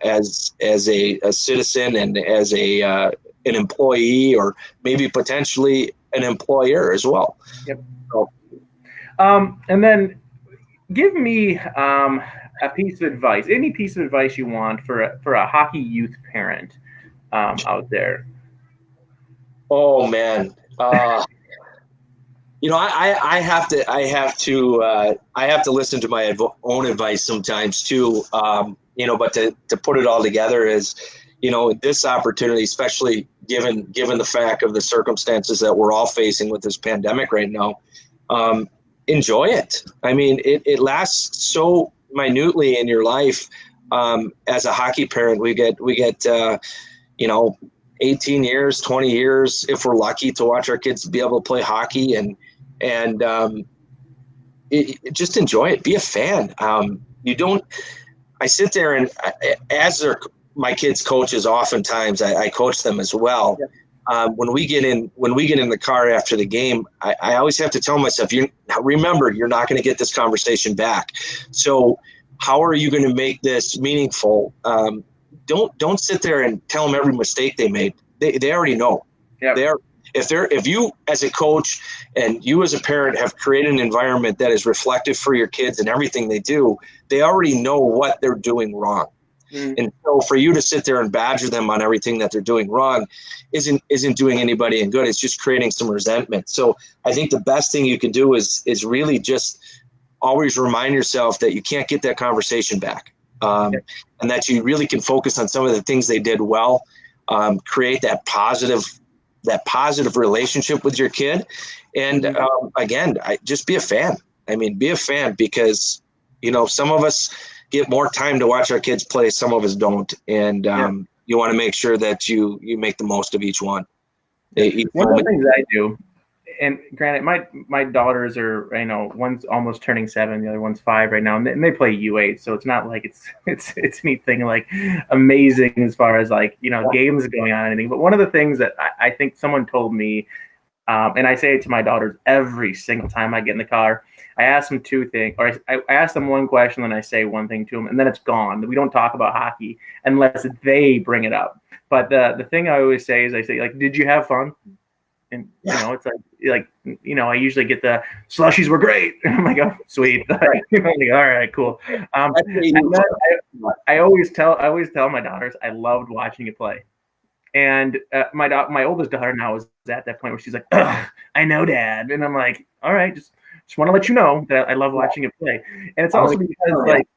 as a citizen and as an employee, or maybe potentially an employer as well. Yep. So, and then give me a piece of advice, any piece of advice you want for a hockey youth parent out there. Oh man. I have to listen to my own advice sometimes too. But to put it all together is, this opportunity, especially given the fact of the circumstances that we're all facing with this pandemic right now, enjoy it. I mean, it lasts so minutely in your life. As a hockey parent, we get 18 years, 20 years, if we're lucky, to watch our kids be able to play hockey, and just enjoy it. Be a fan. You don't. I sit there and as my kids' coaches, oftentimes I coach them as well. Yeah. When we get in the car after the game, I always have to tell myself, remember, you're not going to get this conversation back. So how are you going to make this meaningful? Don't sit there and tell them every mistake they made. They already know. Yeah. If you as a coach and you as a parent have created an environment that is reflective for your kids and everything they do, they already know what they're doing wrong. And so for you to sit there and badger them on everything that they're doing wrong isn't doing anybody any good. It's just creating some resentment. So I think the best thing you can do is really just always remind yourself that you can't get that conversation back, and that you really can focus on some of the things they did well, create that positive relationship with your kid. And again, just be a fan. I mean, be a fan, because some of us get more time to watch our kids play, some of us don't, and you want to make sure that you make the most of each one. One of the things I do, and granted, my daughters are, one's almost turning 7, the other one's 5 right now, and they play U8, so it's not like it's anything like amazing as far as like games going on or anything. But one of the things that I think someone told me, and I say it to my daughters every single time I get in the car. I ask them 2 things, or I ask them one question, then I say one thing to them, and then it's gone. We don't talk about hockey unless they bring it up. But the thing I always say is, I say, like, did you have fun? And it's like I usually get the slushies were great. I'm like, oh, sweet. I'm like, all right, cool. And then I always tell my daughters I loved watching you play. And my oldest daughter now is at that point where she's like, ugh, I know, Dad. And I'm like, all right, just want to let you know that I love watching it play. And it's also because, like,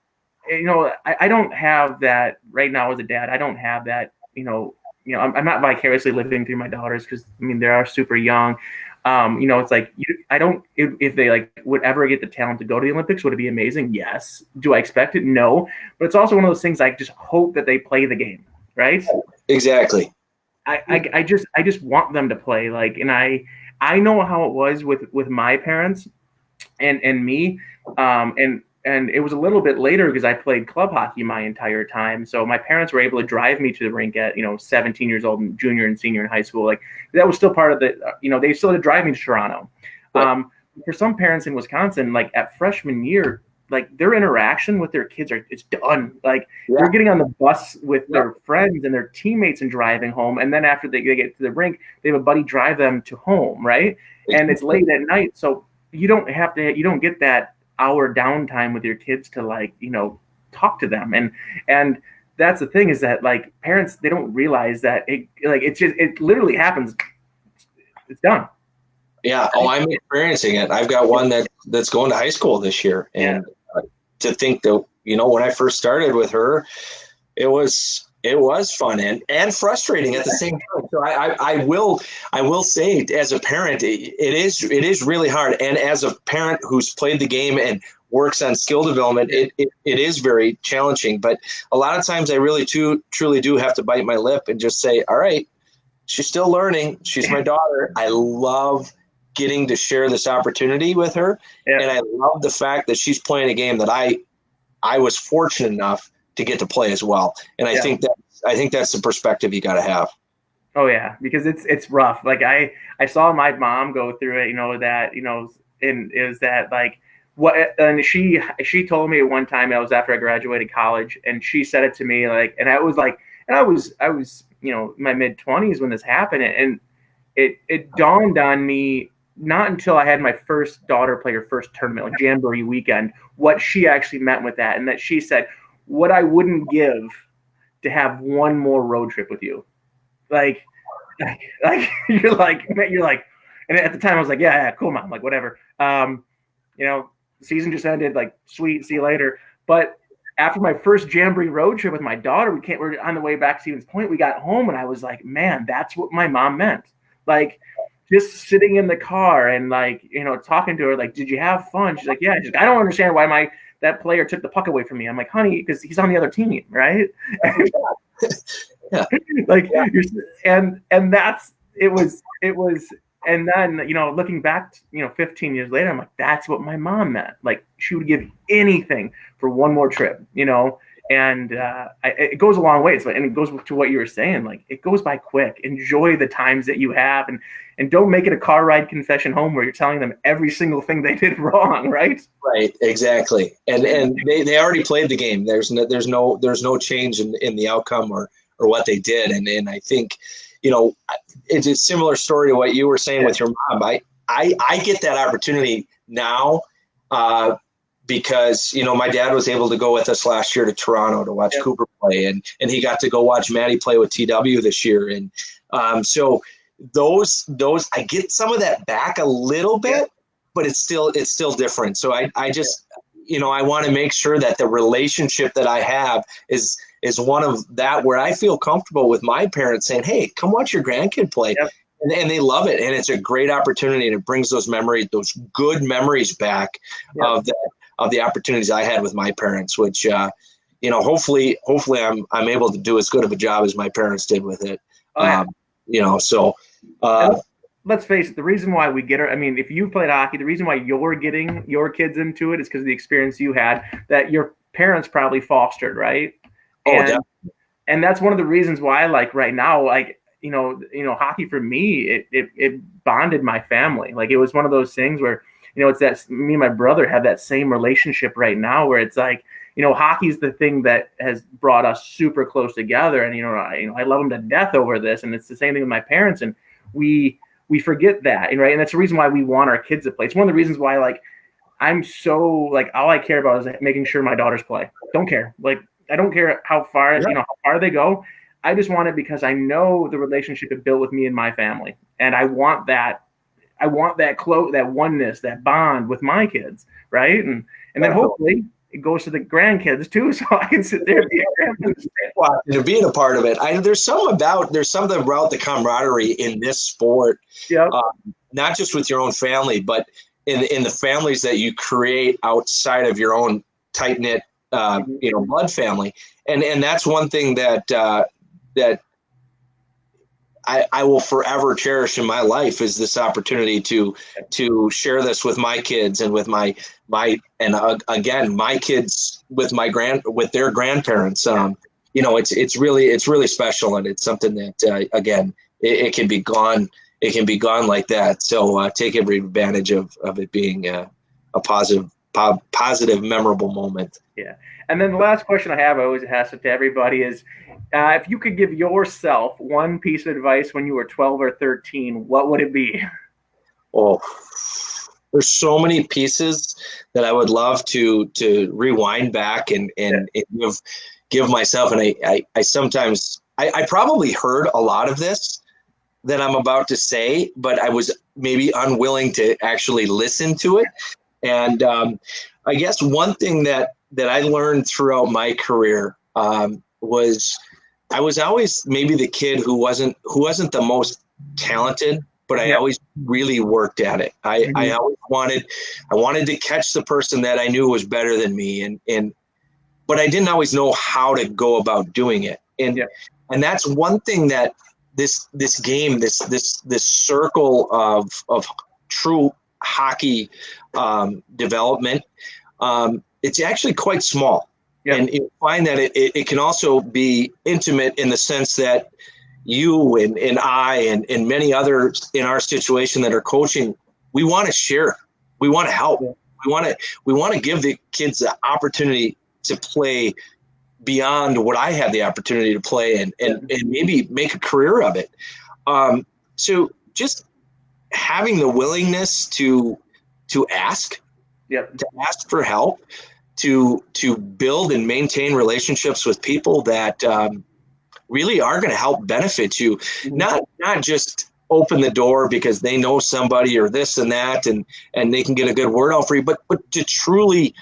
I don't have that right now as a dad. I don't have that, I'm not vicariously living through my daughters, because, I mean, they are super young. It's like, I don't, if they like would ever get the talent to go to the Olympics, would it be amazing? Yes. Do I expect it? No. But it's also one of those things I just hope that they play the game, right? Exactly. I just want them to play, like, and I know how it was with my parents and me, and it was a little bit later because I played club hockey my entire time. So my parents were able to drive me to the rink at 17 years old, and junior and senior in high school. Like, that was still part of the they still had to drive me to Toronto. For some parents in Wisconsin, like at freshman year, like their interaction with their kids it's done. Like they're getting on the bus with their friends and their teammates and driving home. And then after they get to the rink, they have a buddy drive them to home. Right. And it's late at night. So you don't get that hour downtime with your kids to, like, talk to them. And that's the thing, is that, like, parents, they don't realize that it literally happens. It's done. Yeah. Oh, I'm experiencing it. I've got one that's going to high school this year. And to think that, when I first started with her, it was fun and frustrating at the same time. So I will say, as a parent, it is really hard. And as a parent who's played the game and works on skill development, it is very challenging. But a lot of times I really truly do have to bite my lip and just say, all right, she's still learning. She's my daughter. I love getting to share this opportunity with her. Yeah. And I love the fact that she's playing a game that I was fortunate enough to get to play as well. And I think that's the perspective you got to have. Oh yeah, because it's rough. Like I saw my mom go through it, and it was that, like, what, and she told me at one time, it was after I graduated college, and she said it to me, like, and I was my mid 20s when this happened, and it dawned on me not until I had my first daughter play her first tournament, like Jamboree weekend, what she actually meant with that. And that she said, what I wouldn't give to have one more road trip with you. Like you're like, and at the time I was like, yeah, cool, Mom, like, whatever. Season just ended, like, sweet, see you later. But after my first Jamboree road trip with my daughter, we're on the way back to Stevens Point. We got home and I was like, man, that's what my mom meant. Like, just sitting in the car and like, talking to her, like, did you have fun? She's like, yeah. She's like, I don't understand why that player took the puck away from me. I'm like, honey, because he's on the other team, right? Yeah. Like, and that's it was, and then looking back, 15 years later, I'm like, that's what my mom meant. Like, she would give anything for one more trip, and it goes a long way. And it goes to what you were saying. Like, it goes by quick. Enjoy the times that you have, and don't make it a car ride confession home where you're telling them every single thing they did wrong, right? Right, exactly. And they already played the game. There's no change in the outcome or what they did. And I think, it's a similar story to what you were saying with your mom. I get that opportunity now because, my dad was able to go with us last year to Toronto to watch Cooper play, and he got to go watch Maddie play with TW this year. And so those I get some of that back a little bit, but it's still different. So I just, I want to make sure that the relationship that I have is one of that where I feel comfortable with my parents saying, hey, come watch your grandkid play. Yep. And they love it. And it's a great opportunity, and it brings those good memories back of the opportunities I had with my parents, which, hopefully I'm able to do as good of a job as my parents did with it. Let's face it, the reason why we get if you played hockey, the reason why you're getting your kids into it is because of the experience you had that your parents probably fostered, right? And that's one of the reasons why, like, right now, like, hockey for me, it bonded my family. Like, it was one of those things where, it's that me and my brother have that same relationship right now where it's like, hockey's the thing that has brought us super close together. And, I love them to death over this. And it's the same thing with my parents. And we forget that, right? And that's the reason why we want our kids to play. It's one of the reasons why, like, I'm so, like, all I care about is making sure my daughters play. Don't care. Like, I don't care how far, how far they go. I just want it because I know the relationship it built with me and my family. And I want that that oneness, that bond with my kids, right? And then hopefully it goes to the grandkids too, so I can sit there and be a grandparent. Being a part of it. There's something about the camaraderie in this sport, not just with your own family, but in the families that you create outside of your own tight knit, blood family, and that's one thing that I will forever cherish in my life is this opportunity to share this with my kids and with my kids with their grandparents. It's really special, and it's something that again it can be gone. It can be gone like that. So take every advantage of it being a positive, memorable moment. Yeah. And then the last question I have, I always ask it to everybody, is if you could give yourself one piece of advice when you were 12 or 13, what would it be? Oh, there's so many pieces that I would love to rewind back and give myself. And I sometimes probably heard a lot of this that I'm about to say, but I was maybe unwilling to actually listen to it. And I guess one thing that I learned throughout my career was I was always maybe the kid who wasn't the most talented, but I always really worked at it. I always wanted to catch the person that I knew was better than me, but I didn't always know how to go about doing it. And that's one thing that this game, this circle of true hockey development, it's actually quite small. And you find that it can also be intimate in the sense that you and I and many others in our situation that are coaching, we want to share, we want to help, we want to give the kids the opportunity to play beyond what I had the opportunity to play and maybe make a career of it. So just having the willingness to ask, to ask for help, to build and maintain relationships with people that really are going to help benefit you, not just open the door because they know somebody or this and that and they can get a good word out for you, but to truly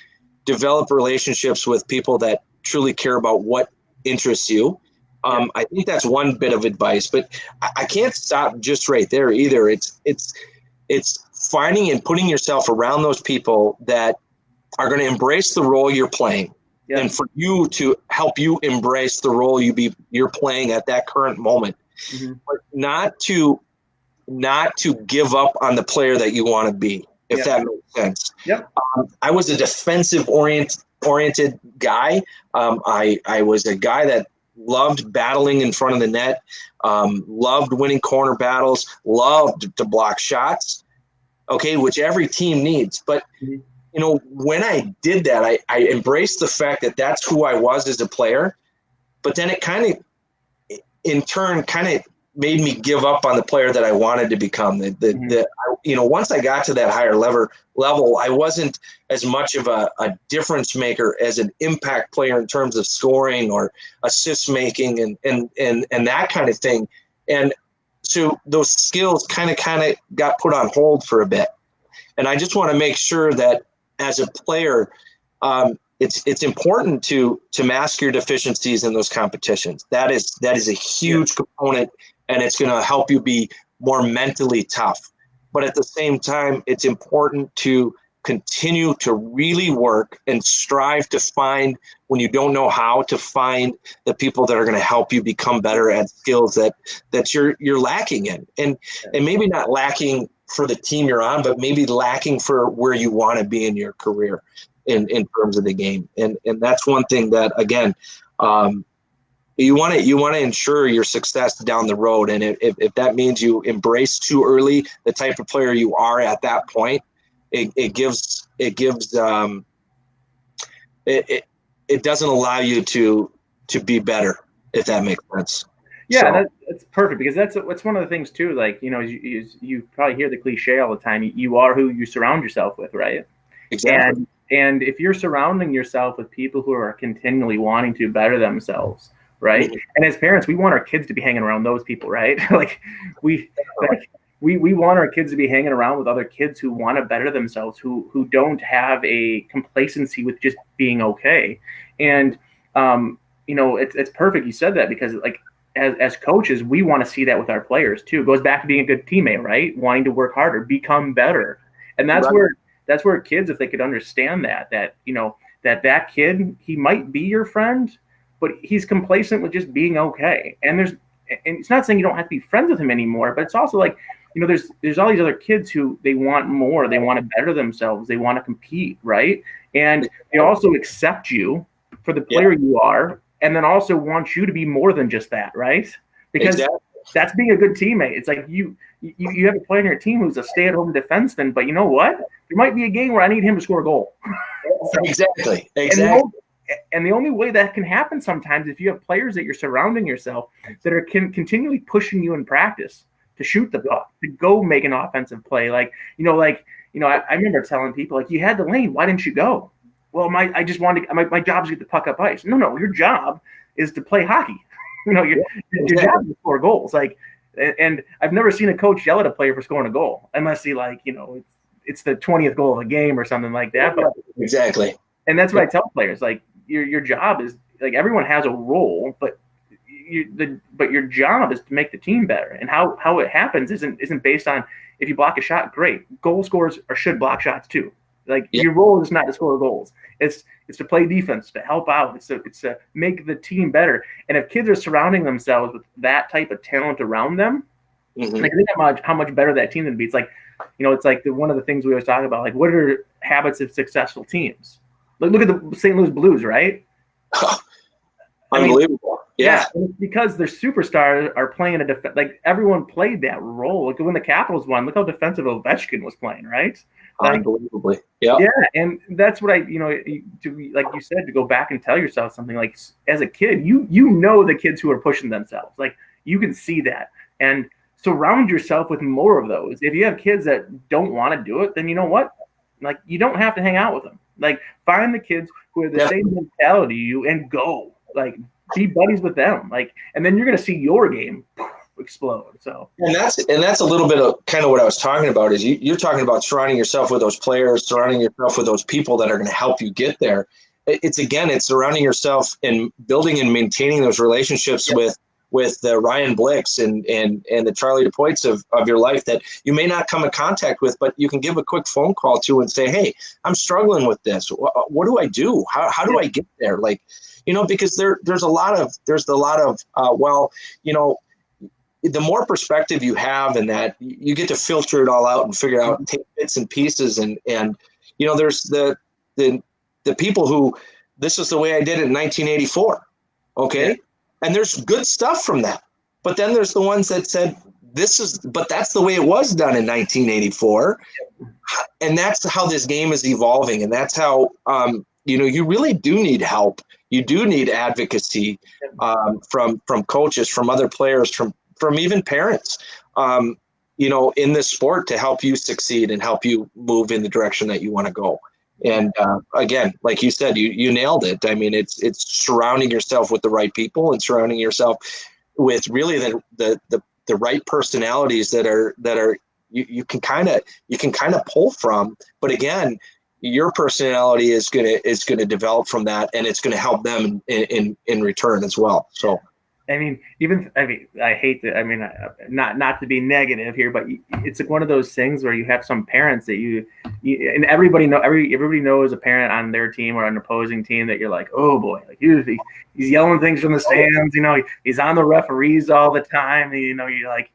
develop relationships with people that truly care about what interests you I think that's one bit of advice, but I can't stop just right there either. It's finding and putting yourself around those people that are going to embrace the role you're playing, and for you to help you embrace the role you're playing at that current moment, but not to give up on the player that you want to be, if that makes sense. I was a defensive oriented guy. I was a guy that loved battling in front of the net, loved winning corner battles, loved to block shots, which every team needs. But, when I did that, I embraced the fact that that's who I was as a player. But then it kind of, in turn, made me give up on the player that I wanted to become. Once I got to that higher level, I wasn't as much of a difference maker as an impact player in terms of scoring or assist making and that kind of thing. And so those skills kind of got put on hold for a bit. And I just want to make sure that as a player, it's important to mask your deficiencies in those competitions. That is a huge component, and it's going to help you be more mentally tough. But at the same time, it's important to continue to really work and strive to find, when you don't know how, to find the people that are going to help you become better at skills that you're lacking in, and maybe not lacking for the team you're on, but maybe lacking for where you want to be in your career in terms of the game. And that's one thing that, again, you want to ensure your success down the road. And if that means you embrace too early the type of player you are at that point, it doesn't allow you to be better, if that makes sense. Yeah, that's perfect, because that's one of the things too. Like, you probably hear the cliche all the time. You are who you surround yourself with, right? Exactly. And if you're surrounding yourself with people who are continually wanting to better themselves, right? Mm-hmm. And as parents, we want our kids to be hanging around those people, right? we want our kids to be hanging around with other kids who want to better themselves, who don't have a complacency with just being okay. And it's perfect you said that, because as coaches, we want to see that with our players too. It goes back to being a good teammate, right? Wanting to work harder, become better. And that's where kids, if they could understand that kid, he might be your friend, but he's complacent with just being okay. And it's not saying you don't have to be friends with him anymore, but it's also like, there's all these other kids who they want more, they want to better themselves, they want to compete, right? And they also accept you for the player you are, and then also want you to be more than just that, right? Because that's being a good teammate. It's like you have a player on your team who's a stay-at-home defenseman, but you know what? There might be a game where I need him to score a goal. Exactly. And the only way that can happen sometimes, if you have players that you're surrounding yourself that are continually pushing you in practice to shoot the puck, to go make an offensive play. I remember telling people, you had the lane, why didn't you go? Well, I just wanted to, my job is to get the puck up ice. No, your job is to play hockey. Your job is to score goals. And I've never seen a coach yell at a player for scoring a goal, unless he it's the 20th goal of a game or something like that. But exactly. And that's what I tell players. Your job is, everyone has a role, but your job is to make the team better. And how it happens isn't based on, if you block a shot, great. Goal scorers should block shots too. Your role is not to score goals. It's to play defense, to help out. It's to make the team better. And if kids are surrounding themselves with that type of talent around them, think how much better that team would be. It's one of the things we always talk about. What are habits of successful teams? Look at the St. Louis Blues, right? Unbelievable. Yeah. It's because their superstars are playing everyone played that role. When the Capitals won, look how defensive Ovechkin was playing, right? Unbelievably. Yeah. Yeah, and that's what like you said, to go back and tell yourself something, as a kid, you the kids who are pushing themselves. You can see that, and surround yourself with more of those. If you have kids that don't want to do it, then you know what? You don't have to hang out with them. Find the kids who have the same mentality you and go. Be buddies with them. And then you're going to see your game explode. So, and that's a little bit of kind of what I was talking about, is you're talking about surrounding yourself with those players, surrounding yourself with those people that are going to help you get there. it's surrounding yourself and building and maintaining those relationships with the Ryan Blicks and the Charlie Depuyts of your life that you may not come in contact with, but you can give a quick phone call to and say, hey, I'm struggling with this. What do I do? How do I get there? Like, because there's a lot of the more perspective you have in that, you get to filter it all out and figure out, take bits and pieces. And there's the people who, this is the way I did it in 1984. Okay. Yeah. And there's good stuff from that. But then there's the ones that said, but that's the way it was done in 1984. And that's how this game is evolving. And that's how, you really do need help. You do need advocacy from coaches, from other players, from even parents, in this sport to help you succeed and help you move in the direction that you want to go. And again, like you said, you nailed it. I mean, it's surrounding yourself with the right people and surrounding yourself with really the right personalities that are you can kind of pull from. But again, your personality is gonna develop from that, and it's gonna help them in return as well. So. I hate to, not to be negative here, but it's like one of those things where you have some parents that you and everybody knows a parent on their team or an opposing team that you're like, oh boy, like he's yelling things from the stands, he's on the referees all the time, you're like,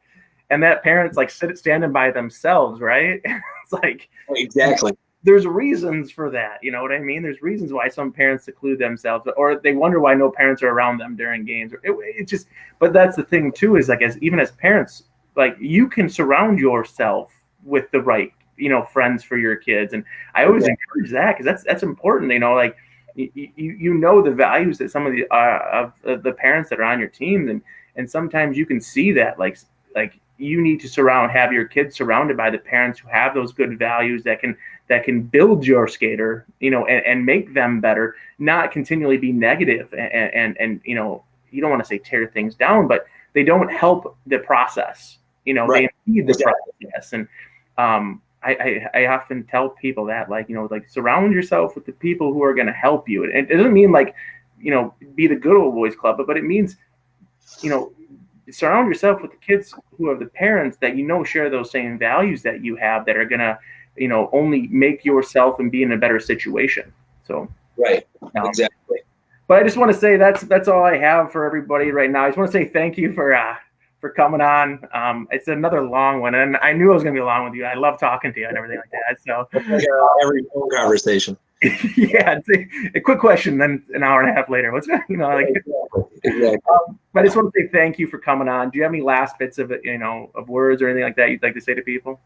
and that parent's like standing by themselves, right? It's like, exactly. There's reasons for that. You know what I mean? There's reasons why some parents seclude themselves, or they wonder why no parents are around them during games. But that's the thing too, is like, even as parents, like you can surround yourself with the right, friends for your kids. And I always encourage that, because that's important. Like the values that some of the parents that are on your teams, and sometimes you can see that like you need to have your kids surrounded by the parents who have those good values that can build your skater, and make them better, not continually be negative and you don't want to say tear things down, but they don't help the process. Right. They need the process. And I often tell people that, like surround yourself with the people who are going to help you. And it doesn't mean like, be the good old boys club, but it means, surround yourself with the kids who are the parents that share those same values that you have, that are going to only make yourself and be in a better situation. So right, exactly. But I just want to say that's all I have for everybody right now. I just want to say thank you for coming on. It's another long one, and I knew it was going to be long with you. I love talking to you and everything like that. So every phone conversation. Yeah, a quick question, then an hour and a half later. Exactly. But I just want to say thank you for coming on. Do you have any last bits of of words or anything like that you'd like to say to people?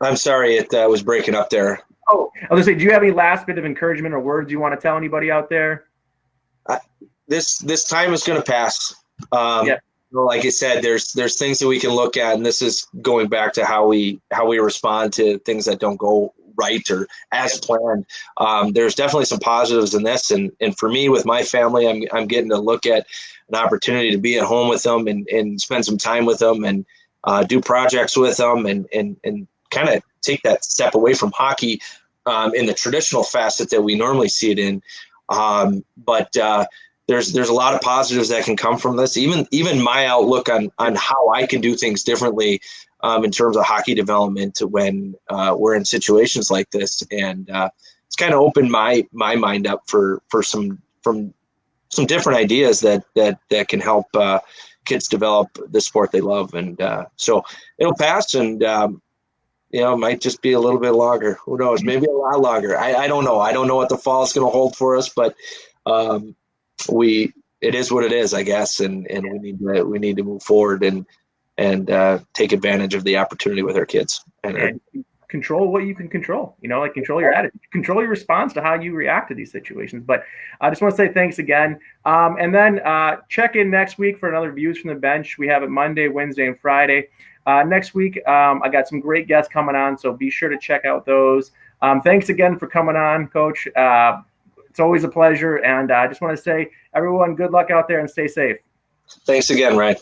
I'm sorry, it was breaking up there. Oh, I was going to say, do you have any last bit of encouragement or words you want to tell anybody out there? This time is going to pass. Like I said, there's things that we can look at, and this is going back to how we respond to things that don't go right or as planned. There's definitely some positives in this, and for me, with my family, I'm getting to look at an opportunity to be at home with them and spend some time with them and do projects with them and kind of take that step away from hockey in the traditional facet that we normally see it in. But there's a lot of positives that can come from this. Even my outlook on how I can do things differently in terms of hockey development when we're in situations like this. And it's kind of opened my mind up for some different ideas that can help kids develop the sport they love. And so it'll pass, and it might just be a little bit longer. Who knows? Maybe a lot longer. I don't know. I don't know what the fall is going to hold for us, but it is what it is, I guess, and we need to move forward and take advantage of the opportunity with our kids. And control what you can control. Control your attitude, control your response to how you react to these situations. But I just want to say thanks again, and then check in next week for another Views from the Bench. We have it Monday, Wednesday, and Friday. Next week, I got some great guests coming on, so be sure to check out those. Thanks again for coming on, Coach. It's always a pleasure, and I just want to say, everyone, good luck out there and stay safe. Thanks again, Ryan.